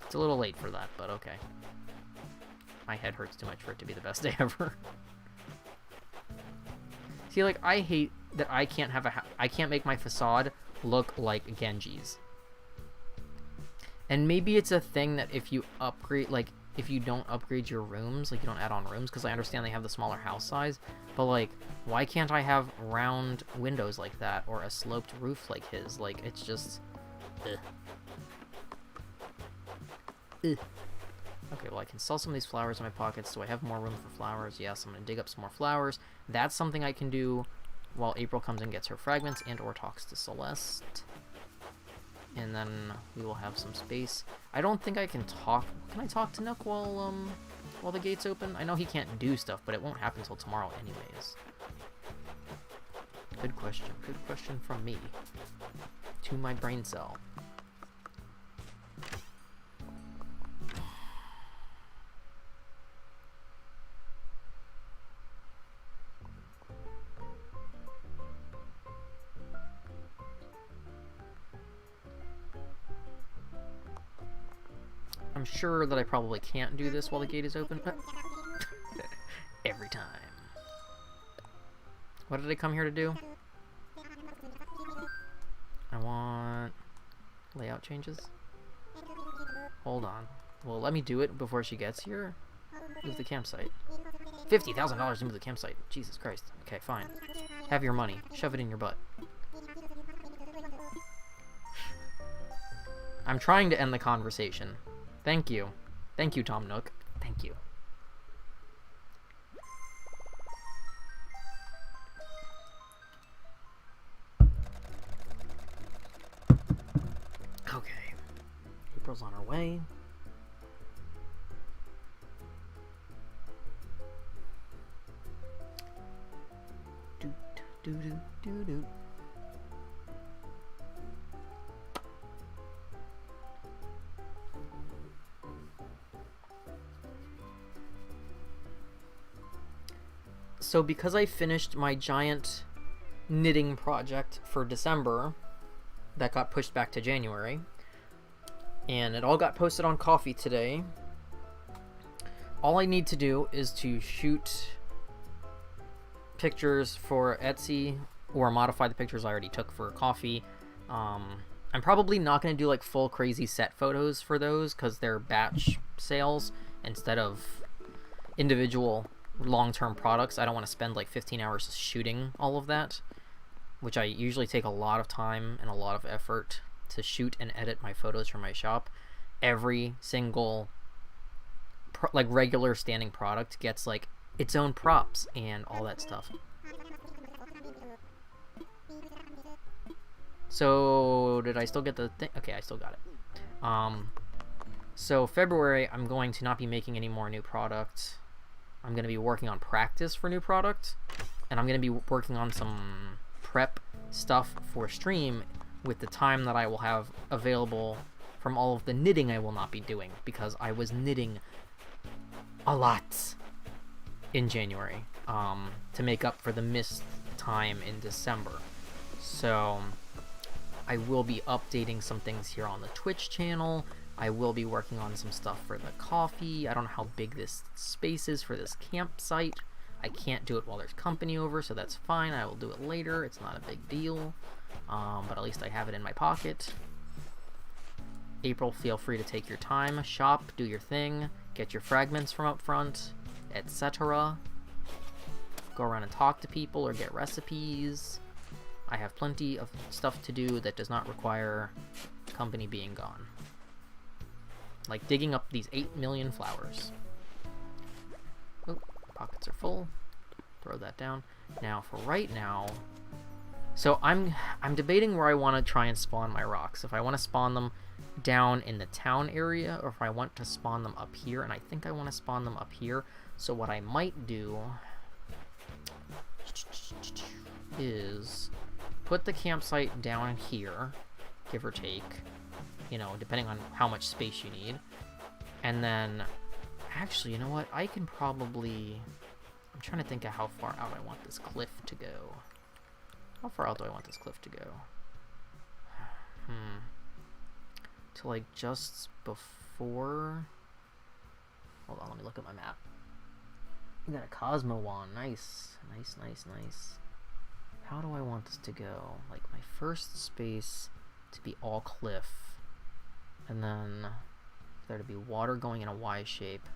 It's a little late for that, but okay. My head hurts too much for it to be the best day ever. See, like, I hate that I can't have I can't make my facade look like Genji's. And maybe it's a thing that if you upgrade, like, if you don't upgrade your rooms, like, you don't add on rooms, because I understand they have the smaller house size, but, like, why can't I have round windows like that, or a sloped roof like his? Like, it's just... Ugh. Ugh. Okay, well, I can sell some of these flowers in my pockets. Do I have more room for flowers? Yes, I'm going to dig up some more flowers. That's something I can do while April comes and gets her fragments and or talks to Celeste. And then we will have some space. I don't think I can talk... Can I talk to Nook while the gate's open? I know he can't do stuff, but it won't happen until tomorrow anyways. Good question. Good question from me. To my brain cell. I'm sure that I probably can't do this while the gate is open, but every time. What did I come here to do? I want layout changes. Hold on. Well, let me do it before she gets here. Move the campsite. $50,000 to move the campsite. Jesus Christ. Okay, fine. Have your money. Shove it in your butt. I'm trying to end the conversation. Thank you. Thank you, Tom Nook. Thank you. Okay. April's on her way. Doot, doot, doot, doot, doot. So because I finished my giant knitting project for December, that got pushed back to January, and it all got posted on Coffee today, all I need to do is to shoot pictures for Etsy or modify the pictures I already took for Coffee. I'm probably not going to do like full crazy set photos for those because they're batch sales instead of individual long-term products. I don't want to spend like 15 hours shooting all of that, which I usually take a lot of time and a lot of effort to shoot and edit my photos from my shop. every single like regular standing product gets like its own props and all that stuff. So did I still get the thing? Okay, I still got it. So February, I'm going to not be making any more new product. I'm going to be working on practice for new product, and I'm going to be working on some prep stuff for stream with the time that I will have available from all of the knitting I will not be doing, because I was knitting a lot in January to make up for the missed time in December. So I will be updating some things here on the Twitch channel. I will be working on some stuff for the coffee. I don't know how big this space is for this campsite. I can't do it while there's company over, so that's fine. I will do it later. It's not a big deal. But at least I have it in my pocket. April, feel free to take your time. Shop, do your thing. Get your fragments from up front, etc. Go around and talk to people or get recipes. I have plenty of stuff to do that does not require company being gone. Like digging up these 8 million flowers. Oh, pockets are full. Throw that down. Now, for right now... So I'm debating where I want to try and spawn my rocks. If I want to spawn them down in the town area, or if I want to spawn them up here. And I think I want to spawn them up here. So what I might do is put the campsite down here, give or take, you know, depending on how much space you need. And then, actually, you know what? I can probably... I'm trying to think of how far out I want this cliff to go. How far out do I want this cliff to go? To, like, just before... Hold on, let me look at my map. We got a Cosmo wand. Nice. Nice, nice, nice. How do I want this to go? Like, my first space to be all cliff. And then there to be water going in a Y shape.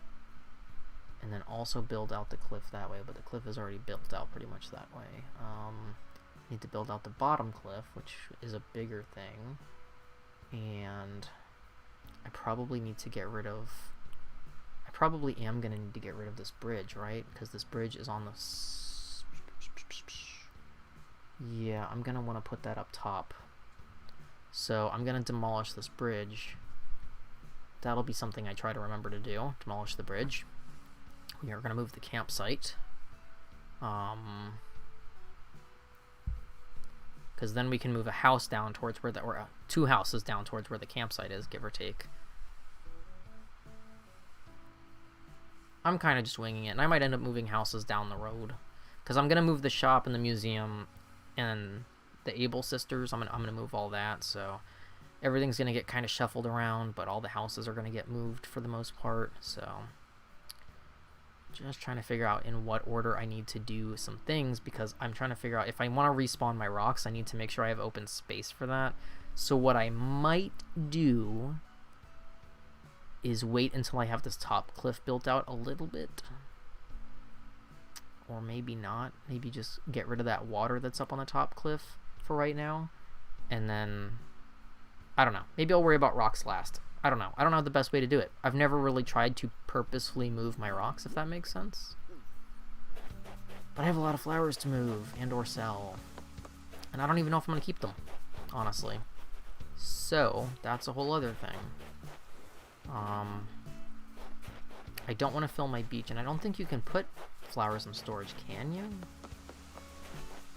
And then also build out the cliff that way. But the cliff is already built out pretty much that way. Need to build out the bottom cliff, which is a bigger thing. And I probably need to get rid of... I probably am going to need to get rid of this bridge, right? Because this bridge is on the... Yeah, I'm going to want to put that up top. So I'm going to demolish this bridge. That'll be something I try to remember to do. Demolish the bridge. We are going to move the campsite. Because then we can move a house down towards where or 2 houses down towards where the campsite is, give or take. I'm kind of just winging it, and I might end up moving houses down the road. Because I'm going to move the shop and the museum and the Able sisters. I'm gonna move all that, so everything's going to get kind of shuffled around, but all the houses are going to get moved for the most part, so... Just trying to figure out in what order I need to do some things, because I'm trying to figure out if I want to respawn my rocks, I need to make sure I have open space for that. So what I might do is wait until I have this top cliff built out a little bit. Or maybe not. Maybe just get rid of that water that's up on the top cliff for right now. And then, I don't know. Maybe I'll worry about rocks last. I don't know. I don't know the best way to do it. I've never really tried to purposefully move my rocks, if that makes sense. But I have a lot of flowers to move and or sell. And I don't even know if I'm going to keep them, honestly. So, that's a whole other thing. I don't want to fill my beach, and I don't think you can put flowers in storage, can you?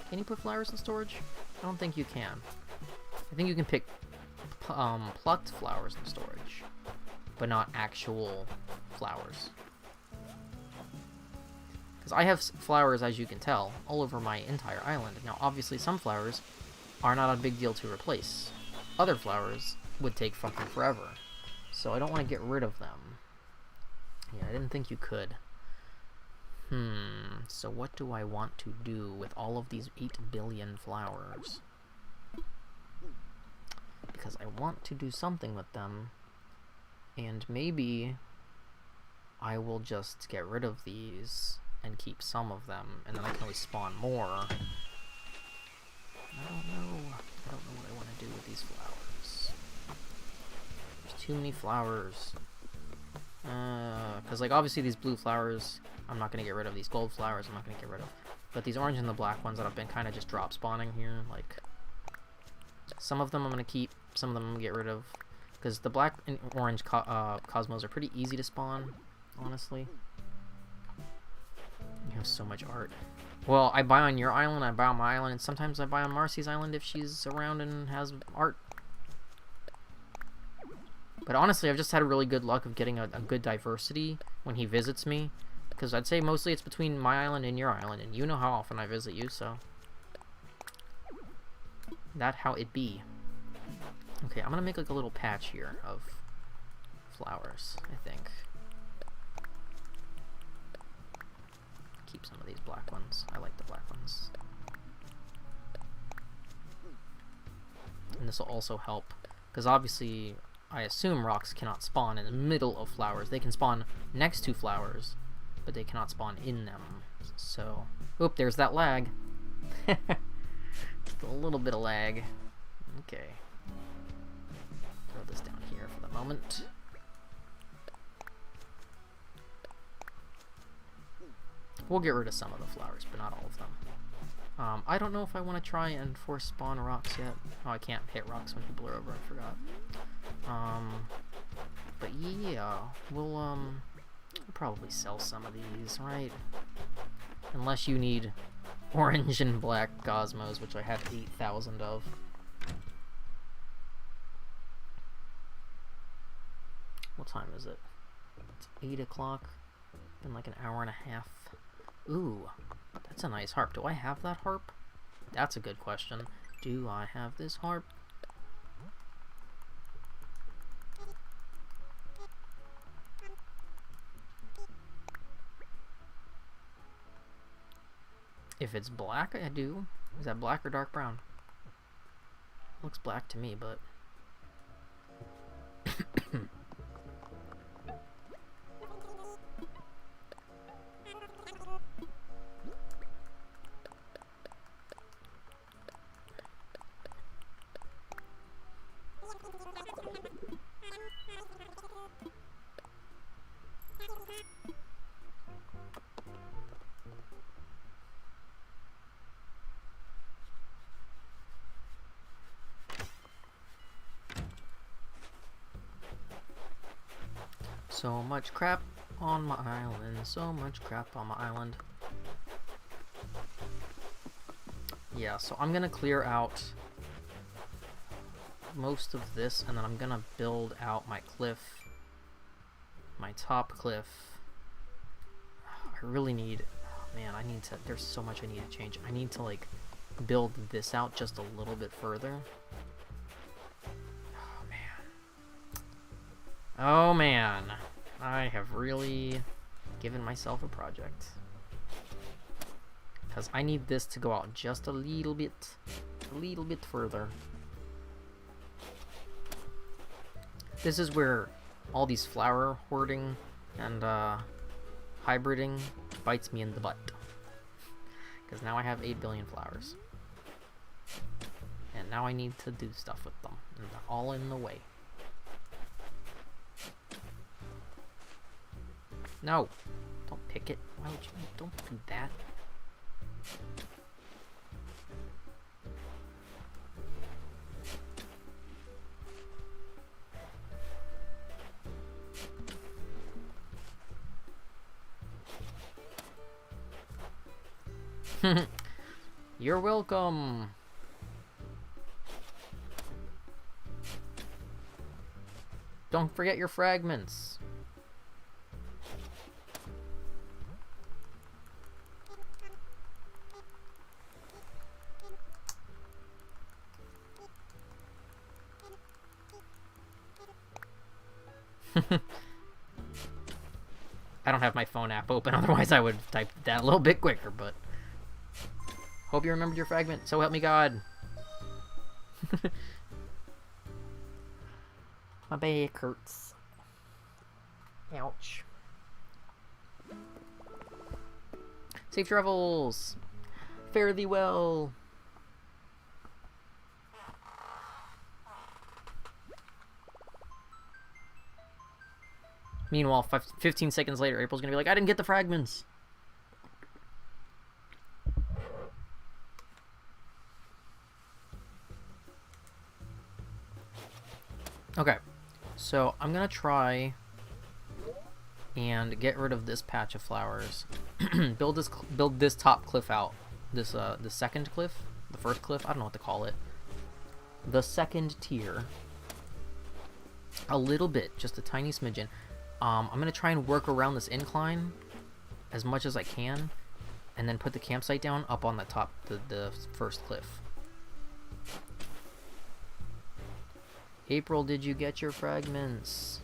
Can you put flowers in storage? I don't think you can. I think you can pick plucked flowers in storage, but not actual flowers. Because I have flowers, as you can tell, all over my entire island. Now, obviously, some flowers are not a big deal to replace. Other flowers would take fucking forever. So I don't want to get rid of them. Yeah, I didn't think you could. So what do I want to do with all of these 8 billion flowers? Because I want to do something with them, and maybe I will just get rid of these and keep some of them, and then I can always spawn more. I don't know what I want to do with these flowers. There's Too many flowers. Because, like, obviously these blue flowers, I'm not going to get rid of. These gold flowers, I'm not going to get rid of. But these orange and the black ones that have been kind of just drop spawning here, like, some of them I'm going to keep, some of them I'm going to get rid of. Because the black and orange cosmos are pretty easy to spawn, honestly. You have so much art. Well, I buy on your island, I buy on my island, and sometimes I buy on Marcy's island if she's around and has art. But honestly, I've just had really good luck of getting a good diversity when he visits me. Because I'd say mostly it's between my island and your island, and you know how often I visit you, so... that how it be. Okay, I'm gonna make like a little patch here of flowers, I think. Keep some of these black ones. I like the black ones. And this will also help, because obviously... I assume rocks cannot spawn in the middle of flowers. They can spawn next to flowers, but they cannot spawn in them. So, oop, there's that lag. Just a little bit of lag. Okay. Throw this down here for the moment. We'll get rid of some of the flowers, but not all of them. I don't know if I want to try and force spawn rocks yet. Oh, I can't hit rocks when people are over, I forgot. But yeah, we'll probably sell some of these, right? Unless you need orange and black cosmos, which I have 8,000 of. What time is it? It's 8 o'clock. Been like an hour and a half. Ooh, that's a nice harp. Do I have that harp? That's a good question. Do I have this harp? If it's black, I do. Is that black or dark brown? Looks black to me, but... So much crap on my island, so much crap on my island. Yeah, so I'm gonna clear out most of this, and then I'm gonna build out my cliff, my top cliff. I really need, oh man, I need to, there's so much I need to change. I need to like build this out just a little bit further. Oh man, I have really given myself a project. Because I need this to go out just a little bit further. This is where all these flower hoarding and hybriding bites me in the butt. Because now I have 8 billion flowers. And now I need to do stuff with them. And they're all in the way. No! Don't pick it. Why would you? Don't do that. You're welcome! Don't forget your fragments! I don't have my phone app open, otherwise I would have typed that a little bit quicker, but... Hope you remembered your fragment, so help me God! My back hurts. Ouch. Safe travels! Fare thee well! Meanwhile, 15 seconds later, April's gonna be like, I didn't get the fragments. Okay, so I'm gonna try and get rid of this patch of flowers. build this top cliff out. This the second cliff, the first cliff. I don't know what to call it. The second tier. A little bit, just a tiny smidgen. I'm gonna try and work around this incline as much as I can, and then put the campsite down up on the top, the first cliff. April, did you get your fragments?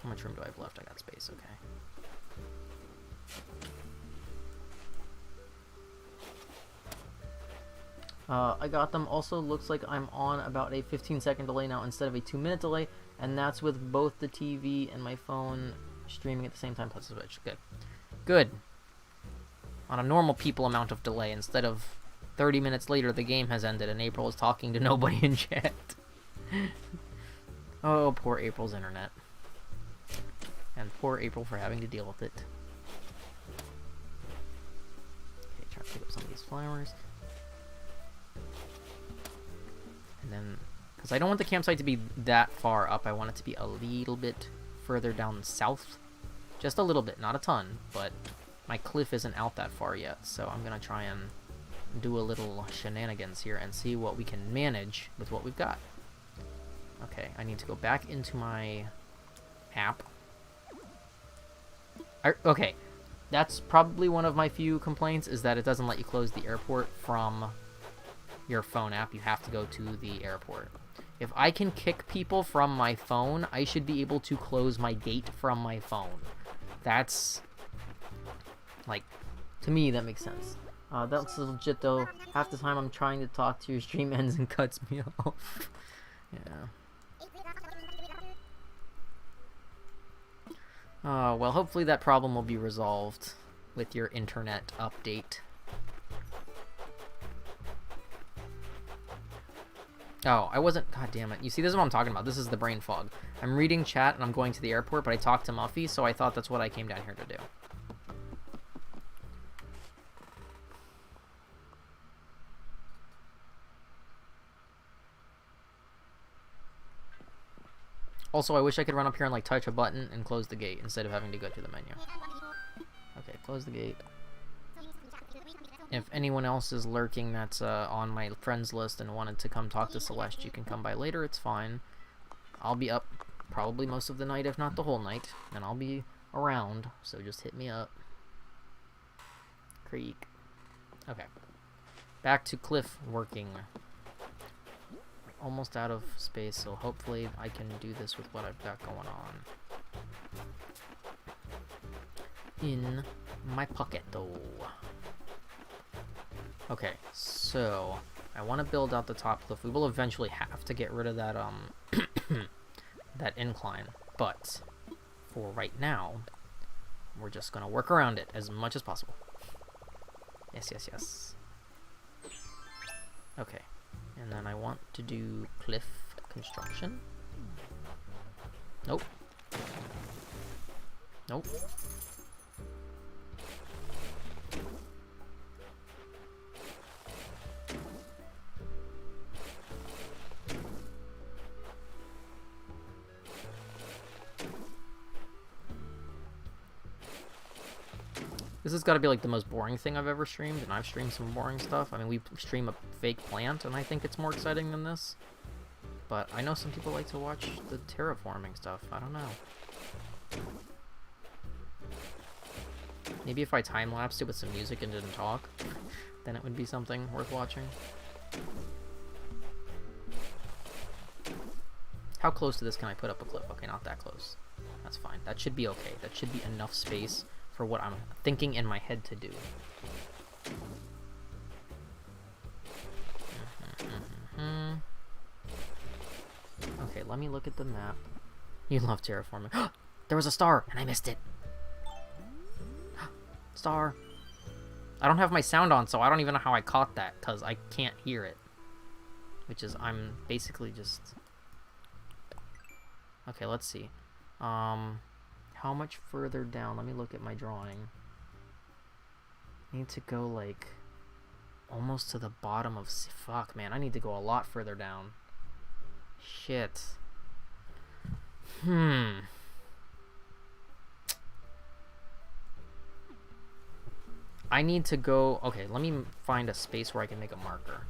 How much room do I have left? I got space, okay. I got them. Also looks like I'm on about a 15-second delay now instead of a 2-minute delay, and that's with both the TV and my phone streaming at the same time plus the Switch. Good. Good. On a normal people amount of delay instead of 30 minutes later the game has ended and April is talking to nobody in chat. Oh, poor April's internet. And poor April for having to deal with it. Okay, try to pick up some of these flowers. And then, because I don't want the campsite to be that far up, I want it to be a little bit further down south. Just a little bit, not a ton, but my cliff isn't out that far yet, so I'm going to try and do a little shenanigans here and see what we can manage with what we've got. Okay, I need to go back into my app. Okay, that's probably one of my few complaints, is that it doesn't let you close the airport from your phone app. You have to go to the airport. If I can kick people from my phone, I should be able to close my gate from my phone. That's, like, to me, that makes sense. That's legit, though. Half the time I'm trying to talk to your stream ends and cuts me off. Yeah. Well, hopefully that problem will be resolved with your internet update. Oh, I wasn't... God damn it. You see, this is what I'm talking about. This is the brain fog. I'm reading chat and I'm going to the airport, but I talked to Muffy, so I thought that's what I came down here to do. Also, I wish I could run up here and, like, touch a button and close the gate instead of having to go to the menu. Okay, close the gate. If anyone else is lurking that's on my friends list and wanted to come talk to Celeste, you can come by later, it's fine. I'll be up probably most of the night, if not the whole night, and I'll be around, so just hit me up. Creek. Okay. Back to cliff working. Almost out of space, so hopefully I can do this with what I've got going on. In my pocket, though. Okay, so I want to build out the top cliff. We will eventually have to get rid of that that incline, but for right now, we're just gonna work around it as much as possible. Yes, yes, yes. Okay, and then I want to do cliff construction. Nope. Nope. This has got to be like the most boring thing I've ever streamed, and I've streamed some boring stuff. I mean, we stream a fake plant, and I think it's more exciting than this. But I know some people like to watch the terraforming stuff. I don't know. Maybe if I time-lapsed it with some music and didn't talk, then it would be something worth watching. How close to this can I put up a cliff? Okay, not that close. That's fine. That should be okay. That should be enough space for what I'm thinking in my head to do. Okay, let me look at the map. You love terraforming. There was a star, and I missed it. Star. I don't have my sound on, so I don't even know how I caught that, because I can't hear it. Which is, I'm basically just... Okay, let's see. How much further down? Let me look at my drawing. I need to go, like, almost to the bottom of... Fuck, man. I need to go a lot further down. Shit. I need to go... Okay, let me find a space where I can make a marker.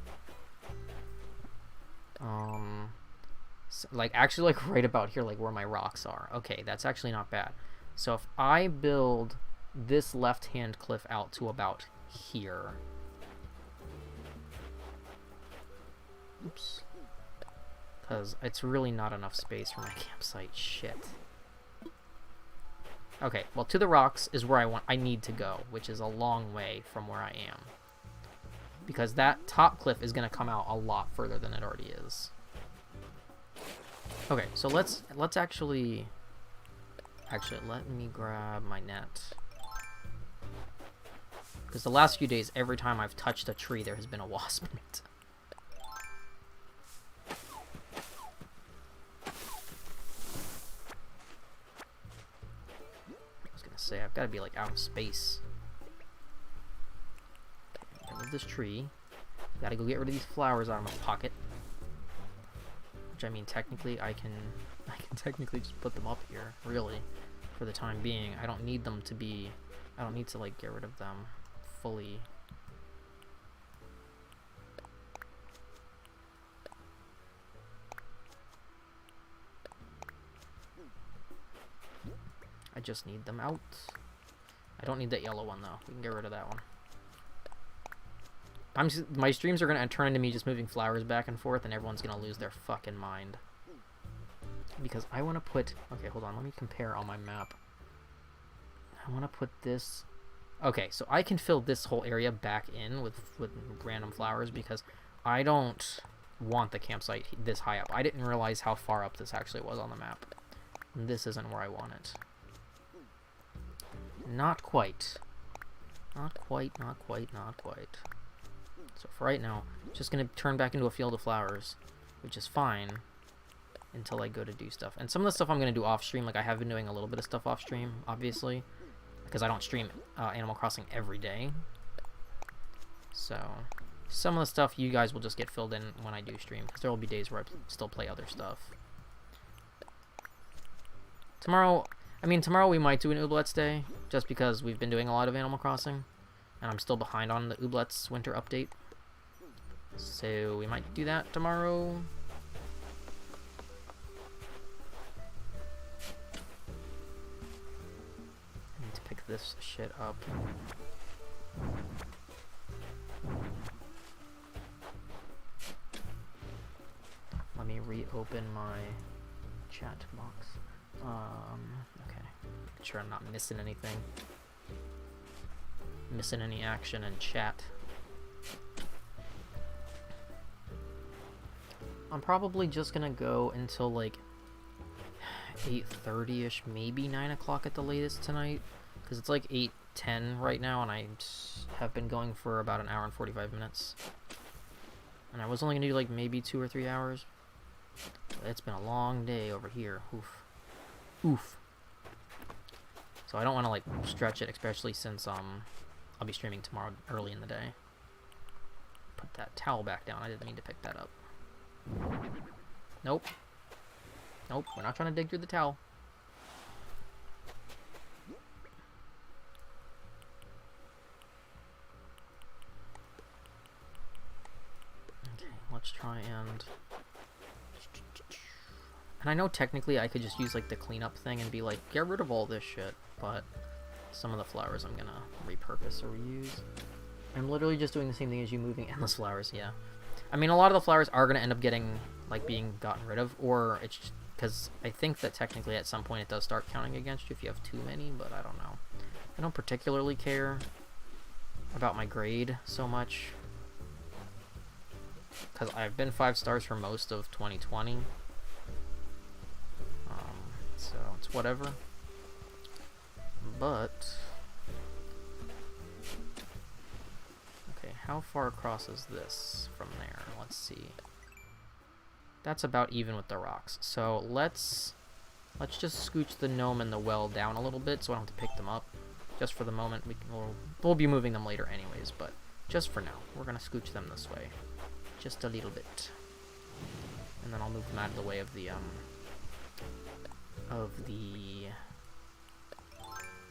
So, like, actually, like, right about here, like, where my rocks are. Okay, that's actually not bad. So if I build this left-hand cliff out to about here... Oops. Because it's really not enough space for my campsite. Shit. Okay, well, to the rocks is where I need to go, which is a long way from where I am. Because that top cliff is going to come out a lot further than it already is. Okay, so let's actually let me grab my net. Because the last few days, every time I've touched a tree, there has been a wasp in it. Say I've got to be like out of space. Get rid of this tree. Gotta go get rid of these flowers out of my pocket. Which I mean, technically, I can technically just put them up here. Really, for the time being, I don't need them to be. I don't need to like get rid of them fully. I just need them out. I don't need that yellow one, though. We can get rid of that one. My streams are going to turn into me just moving flowers back and forth, and everyone's going to lose their fucking mind. Because I want to put... Okay, hold on. Let me compare on my map. I want to put this... Okay, so I can fill this whole area back in with random flowers because I don't want the campsite this high up. I didn't realize how far up this actually was on the map. And this isn't where I want it. Not quite. Not quite, not quite, not quite. So for right now, it's just going to turn back into a field of flowers, which is fine until I go to do stuff. And some of the stuff I'm going to do off-stream, like I have been doing a little bit of stuff off-stream, obviously, because I don't stream Animal Crossing every day. So some of the stuff you guys will just get filled in when I do stream, because there will be days where I still play other stuff. Tomorrow we might do an Ooblets day, just because we've been doing a lot of Animal Crossing, and I'm still behind on the Ooblets winter update. So we might do that tomorrow. I need to pick this shit up. Let me reopen my chat box. Okay. Make sure I'm not missing anything. Missing any action in chat. I'm probably just gonna go until like 8:30ish, maybe 9 o'clock at the latest tonight, because it's like 8:10 right now, and I have been going for about an hour and 45 minutes. And I was only gonna do like maybe 2 or 3 hours. But it's been a long day over here. Oof. Oof. So I don't want to like stretch it, especially since I'll be streaming tomorrow early in the day. Put that towel back down. I didn't mean to pick that up. Nope. Nope, we're not trying to dig through the towel. Okay, let's try and... And I know technically I could just use like the cleanup thing and be like, get rid of all this shit, but some of the flowers I'm gonna repurpose or reuse. I'm literally just doing the same thing as you, moving endless flowers, yeah. I mean, a lot of the flowers are gonna end up getting, like, being gotten rid of, or it's just, because I think that technically at some point it does start counting against you if you have too many, but I don't know. I don't particularly care about my grade so much, because I've been 5 stars for most of 2020. So it's whatever. But okay, how far across is this from there? Let's see. That's about even with the rocks. So let's Let's just scooch the gnome and the well down a little bit so I don't have to pick them up. Just for the moment, we'll be moving them later anyways, but just for now, we're gonna scooch them this way. Just a little bit. And then I'll move them out of the way of the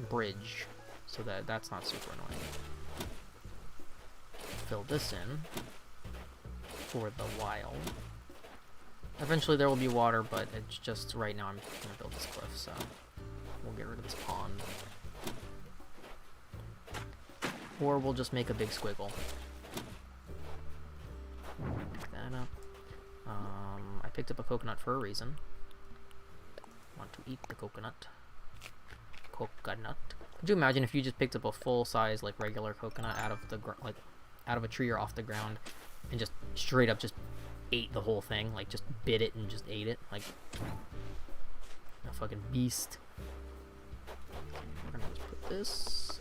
bridge, so that that's not super annoying. Fill this in for the while. Eventually there will be water, but it's just right now I'm gonna build this cliff, so we'll get rid of this pond. Or we'll just make a big squiggle. Pick that up. I picked up a coconut for a reason. Want to eat the coconut. Coconut. Could you imagine if you just picked up a full-size, like, regular coconut out of the out of a tree or off the ground, and just straight up just ate the whole thing, like just bit it and just ate it, like a fucking beast. We're gonna just put this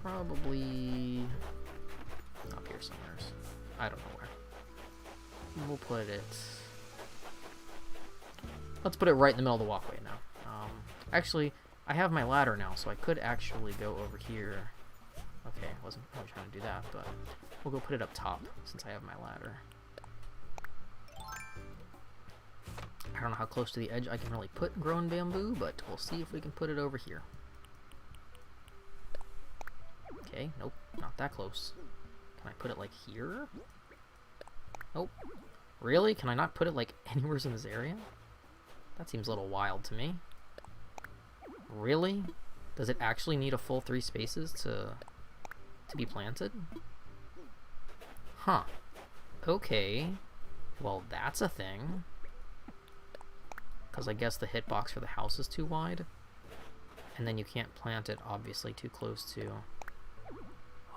probably up here somewhere. I don't know where. We'll put it. Let's put it right in the middle of the walkway now. Actually, I have my ladder now, so I could actually go over here. Okay, I wasn't really trying to do that, but we'll go put it up top since I have my ladder. I don't know how close to the edge I can really put grown bamboo, but we'll see if we can put it over here. Okay, nope, not that close. Can I put it like here? Nope. Really? Can I not put it like anywhere in this area? That seems a little wild to me. Really? Does it actually need a full 3 spaces to be planted? Huh. Okay. Well, that's a thing. Because I guess the hitbox for the house is too wide. And then you can't plant it, obviously, too close to...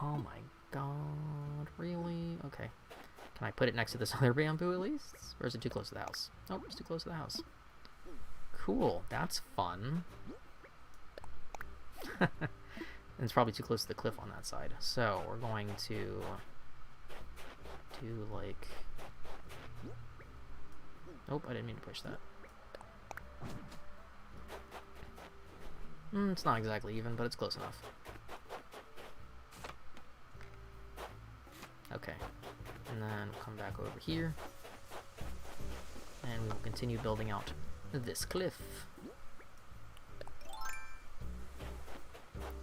Oh my god. Really? Okay. Can I put it next to this other bamboo at least? Or is it too close to the house? Nope, it's too close to the house. Cool. That's fun. And it's probably too close to the cliff on that side. So we're going to do like... Nope, I didn't mean to push that. It's not exactly even, but it's close enough. Okay. And then we'll come back over here. And we will continue building out this cliff.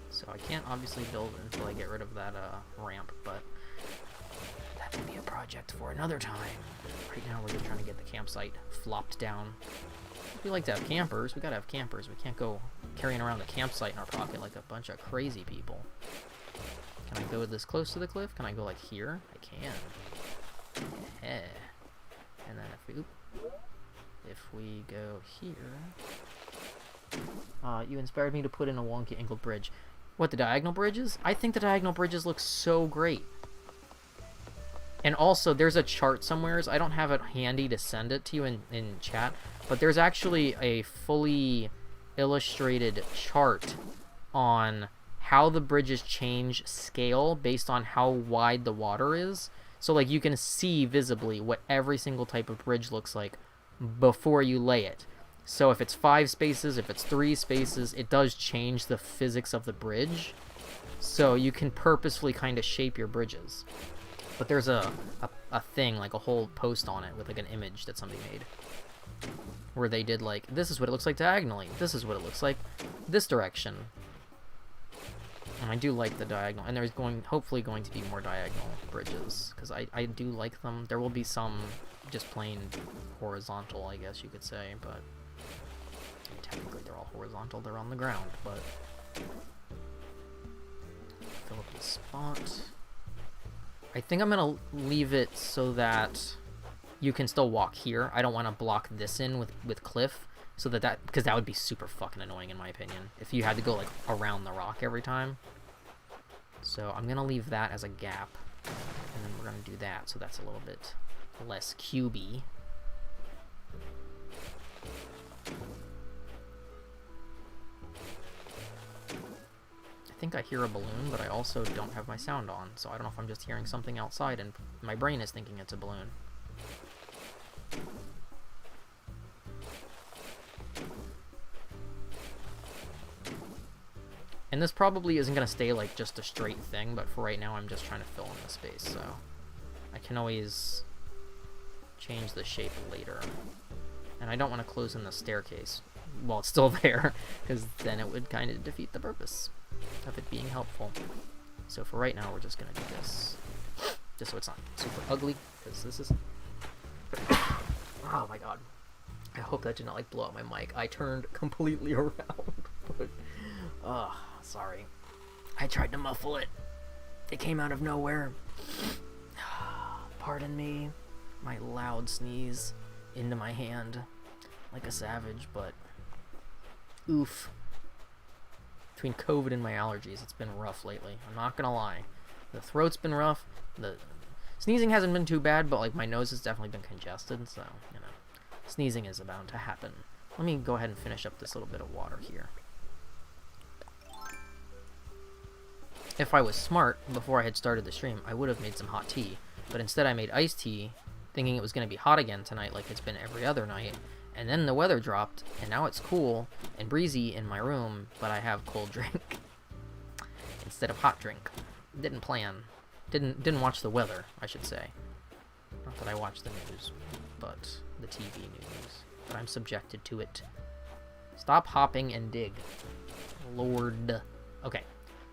So I can't obviously build until I get rid of that ramp, but that will be a project for another time. Right now we're just trying to get the campsite flopped down. We like to have campers. We gotta have campers. We can't go carrying around the campsite in our pocket like a bunch of crazy people. Can I go this close to the cliff? Can I go like here? I can. Yeah. And then if we go here... you inspired me to put in a wonky angled bridge. What, the diagonal bridges? I think the diagonal bridges look so great. And also, there's a chart somewheres. I don't have it handy to send it to you in chat, but there's actually a fully illustrated chart on how the bridges change scale based on how wide the water is. So, like, you can see visibly what every single type of bridge looks like before you lay it. So if it's 5 spaces, if it's 3 spaces, it does change the physics of the bridge. So you can purposefully kind of shape your bridges. But there's a thing, like a whole post on it with like an image that somebody made. Where they did like, this is what it looks like diagonally. This is what it looks like this direction. And I do like the diagonal. And there's hopefully going to be more diagonal bridges. Because I do like them. There will be some just plain horizontal, I guess you could say. But technically they're all horizontal. They're on the ground. But fill up the spot. I think I'm going to leave it so that you can still walk here. I don't want to block this in with cliff, so because that would be super fucking annoying in my opinion, if you had to go like around the rock every time. So I'm going to leave that as a gap, and then we're going to do that, so that's a little bit less cubey. I think I hear a balloon, but I also don't have my sound on, so I don't know if I'm just hearing something outside and my brain is thinking it's a balloon. And this probably isn't going to stay like just a straight thing, but for right now I'm just trying to fill in the space, so I can always change the shape later. And I don't want to close in the staircase while it's still there, because then it would kind of defeat the purpose of it being helpful. So for right now, we're just going to do this, just so it's not super ugly, because this is... Oh my god. I hope that did not like blow out my mic. I turned completely around, but... sorry. I tried to muffle it. It came out of nowhere. Pardon me. My loud sneeze into my hand like a savage, but oof. Between COVID and my allergies, it's been rough lately. I'm not gonna lie. The throat's been rough. The sneezing hasn't been too bad, but like my nose has definitely been congested, so, you know, sneezing is bound to happen. Let me go ahead and finish up this little bit of water here. If I was smart, before I had started the stream, I would have made some hot tea. But instead I made iced tea, thinking it was going to be hot again tonight like it's been every other night. And then the weather dropped, and now it's cool and breezy in my room, but I have cold drink instead of hot drink. Didn't plan. Didn't watch the weather, I should say. Not that I watch the news, but the TV news. But I'm subjected to it. Stop hopping and dig. Lord. Okay.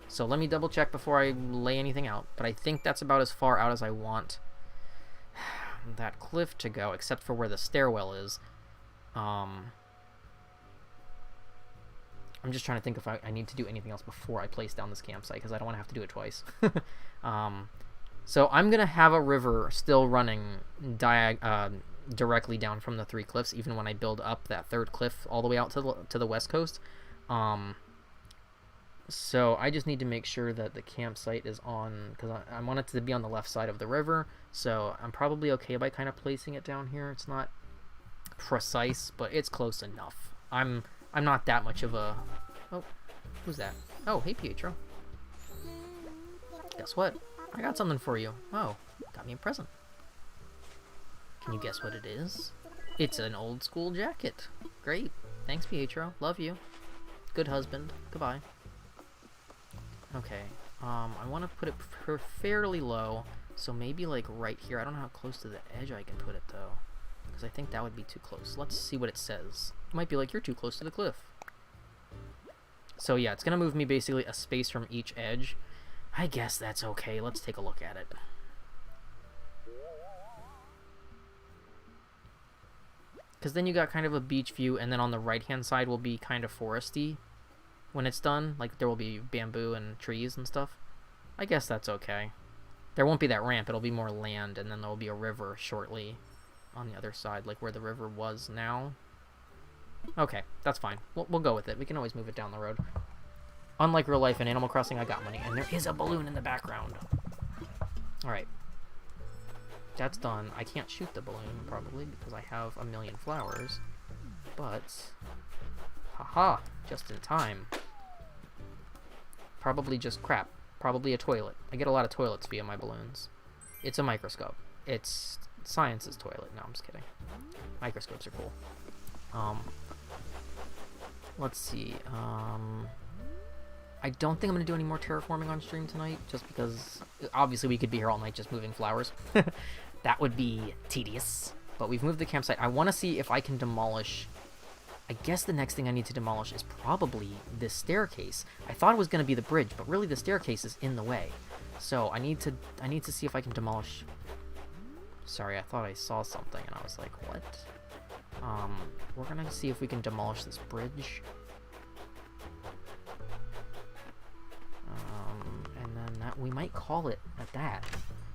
So let me double check before I lay anything out, but I think that's about as far out as I want that cliff to go, except for where the stairwell is. I'm just trying to think if I need to do anything else before I place down this campsite, because I don't want to have to do it twice. So I'm going to have a river still running directly down from the 3 cliffs, even when I build up that 3rd cliff all the way out to the west coast. So I just need to make sure that the campsite is on, because I want it to be on the left side of the river, so I'm probably okay by kind of placing it down here. It's not precise, but it's close enough. I'm not that much of a... Oh, who's that? Oh, hey Pietro. Guess what? I got something for you. Oh, got me a present. Can you guess what it is? It's an old school jacket. Great. Thanks, Pietro. Love you. Good husband. Goodbye. Okay, I want to put it fairly low, so maybe like right here. I don't know how close to the edge I can put it though, because I think that would be too close. Let's see what it says. It might be like, you're too close to the cliff. So yeah, it's going to move me basically a space from each edge. I guess that's okay. Let's take a look at it. Because then you got kind of a beach view, and then on the right-hand side will be kind of foresty. When it's done, like there will be bamboo and trees and stuff. I guess that's okay. There won't be that ramp, it'll be more land, and then there'll be a river shortly on the other side, like where the river was now. Okay, that's fine. We'll go with it. We can always move it down the road. Unlike real life in Animal Crossing, I got money, and there is a balloon in the background. Alright. That's done. I can't shoot the balloon, probably, because I have a million flowers. But... haha! Just in time. Probably just crap. Probably a toilet. I get a lot of toilets via my balloons. It's a microscope. It's science's toilet. No, I'm just kidding. Microscopes are cool. Let's see. I don't think I'm going to do any more terraforming on stream tonight, just because obviously we could be here all night just moving flowers. That would be tedious. But we've moved the campsite. I want to see if I can demolish... I guess the next thing I need to demolish is probably this staircase. I thought it was going to be the bridge, but really the staircase is in the way. So I need to see if I can demolish... Sorry, I thought I saw something and I was like, what? We're going to see if we can demolish this bridge. And then that we might call it at that,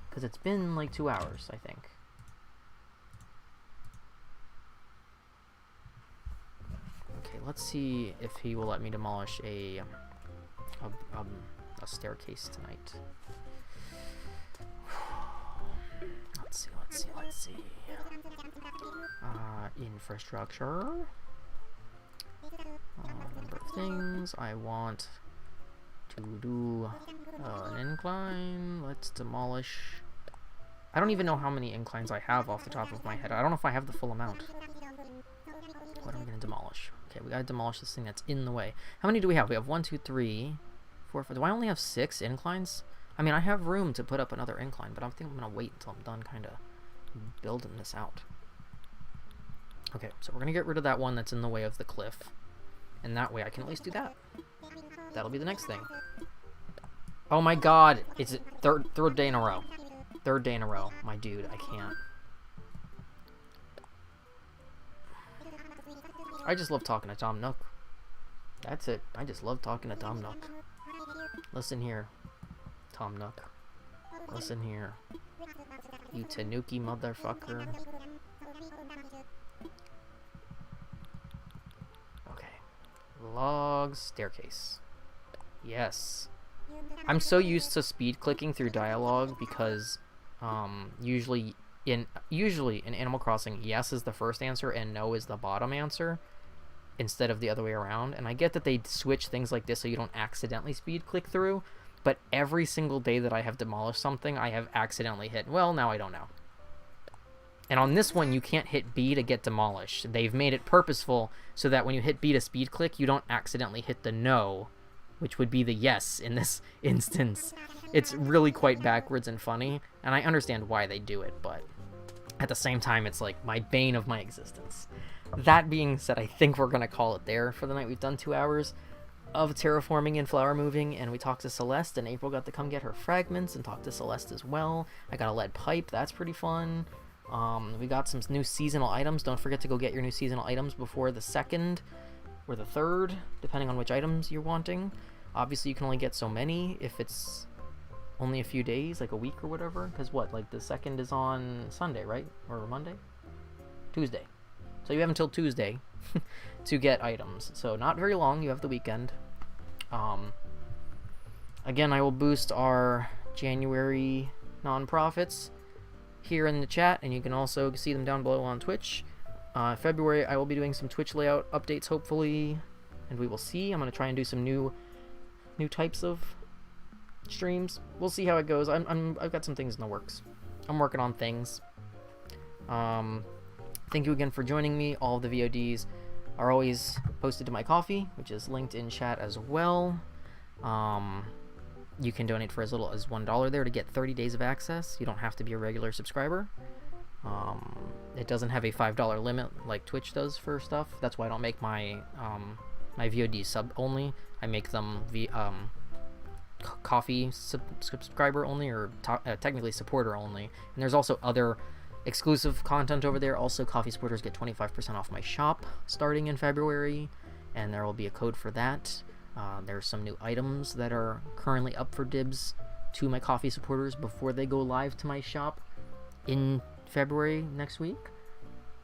because it's been like 2 hours, I think. Okay, let's see if he will let me demolish a staircase tonight. Let's see. Infrastructure. Number of things. I want to do an incline. Let's demolish. I don't even know how many inclines I have off the top of my head. I don't know if I have the full amount. What are we going to demolish? Okay, we got to demolish this thing that's in the way. How many do we have? We have 1, 2, 3, 4, 5. Do I only have 6 inclines? I mean, I have room to put up another incline, but I think I'm going to wait until I'm done kind of building this out. Okay, so we're going to get rid of that one that's in the way of the cliff. And that way I can at least do that. That'll be the next thing. Oh my god! It's third day in a row. Third day in a row. My dude, I can't. I just love talking to Tom Nook. That's it. I just love talking to Tom Nook. Listen here, Tom Nook. Listen here. You tanuki motherfucker. Okay. Log staircase. Yes. I'm so used to speed clicking through dialogue because usually in Animal Crossing, yes is the first answer and no is the bottom answer instead of the other way around. And I get that they switch things like this so you don't accidentally speed click through, but every single day that I have demolished something, I have accidentally hit, well, now I don't know. And on this one, you can't hit B to get demolished. They've made it purposeful so that when you hit B to speed click, you don't accidentally hit the no, which would be the yes in this instance. It's really quite backwards and funny, and I understand why they do it, but at the same time, it's like my bane of my existence. That being said, I think we're going to call it there for the night. We've done 2 hours of terraforming and flower moving, and we talked to Celeste, and April got to come get her fragments and talk to Celeste as well. I got a lead pipe. That's pretty fun. We got some new seasonal items. Don't forget to go get your new seasonal items before the 2nd or the 3rd, depending on which items you're wanting. Obviously, you can only get so many if it's only a few days, like a week or whatever. Because what, like the 2nd is on Sunday, right? Or Monday? Tuesday. So you have until Tuesday to get items. So not very long. You have the weekend. Again, I will boost our January non-profits here in the chat, and you can also see them down below on Twitch. February, I will be doing some Twitch layout updates, hopefully, and we will see. I'm going to try and do some new types of streams. We'll see how it goes. I've got some things in the works. I'm working on things. Thank you again for joining me. All of the VODs are always posted to my Ko-fi, which is linked in chat as well. You can donate for as little as $1 there to get 30 days of access. You don't have to be a regular subscriber. It doesn't have a $5 limit like Twitch does for stuff. That's why I don't make my my VOD sub only. I make them Ko-fi subscriber only, or technically supporter only. And there's also other exclusive content over there. Also, Ko-fi supporters get 25% off my shop starting in February, and there will be a code for that. There's some new items that are currently up for dibs to my Ko-fi supporters before they go live to my shop in February next week.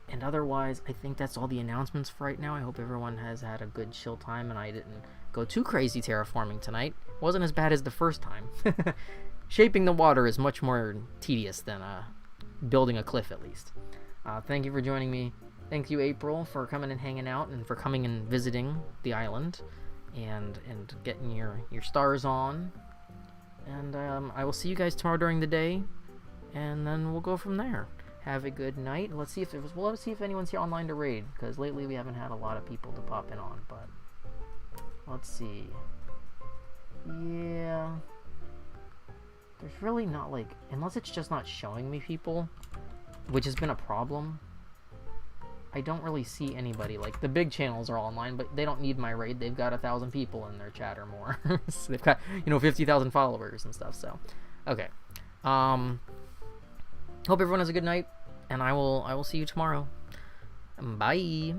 And otherwise, I think that's all the announcements for right now. I hope everyone has had a good chill time and I didn't go too crazy terraforming tonight. Wasn't as bad as the first time. Shaping the water is much more tedious than building a cliff, at least. Thank you for joining me. Thank you, April, for coming and hanging out and for coming and visiting the island and getting your stars on. And I will see you guys tomorrow during the day, and then we'll go from there. Have a good night. Let's see if anyone's here online to raid, because lately we haven't had a lot of people to pop in on, but let's see. Yeah, there's really not, like, unless it's just not showing me people, which has been a problem. I don't really see anybody. Like, the big channels are all online, but they don't need my raid. They've got 1,000 people in their chat or more. So they've got, 50,000 followers and stuff. So, okay. Hope everyone has a good night, and I will see you tomorrow. Bye.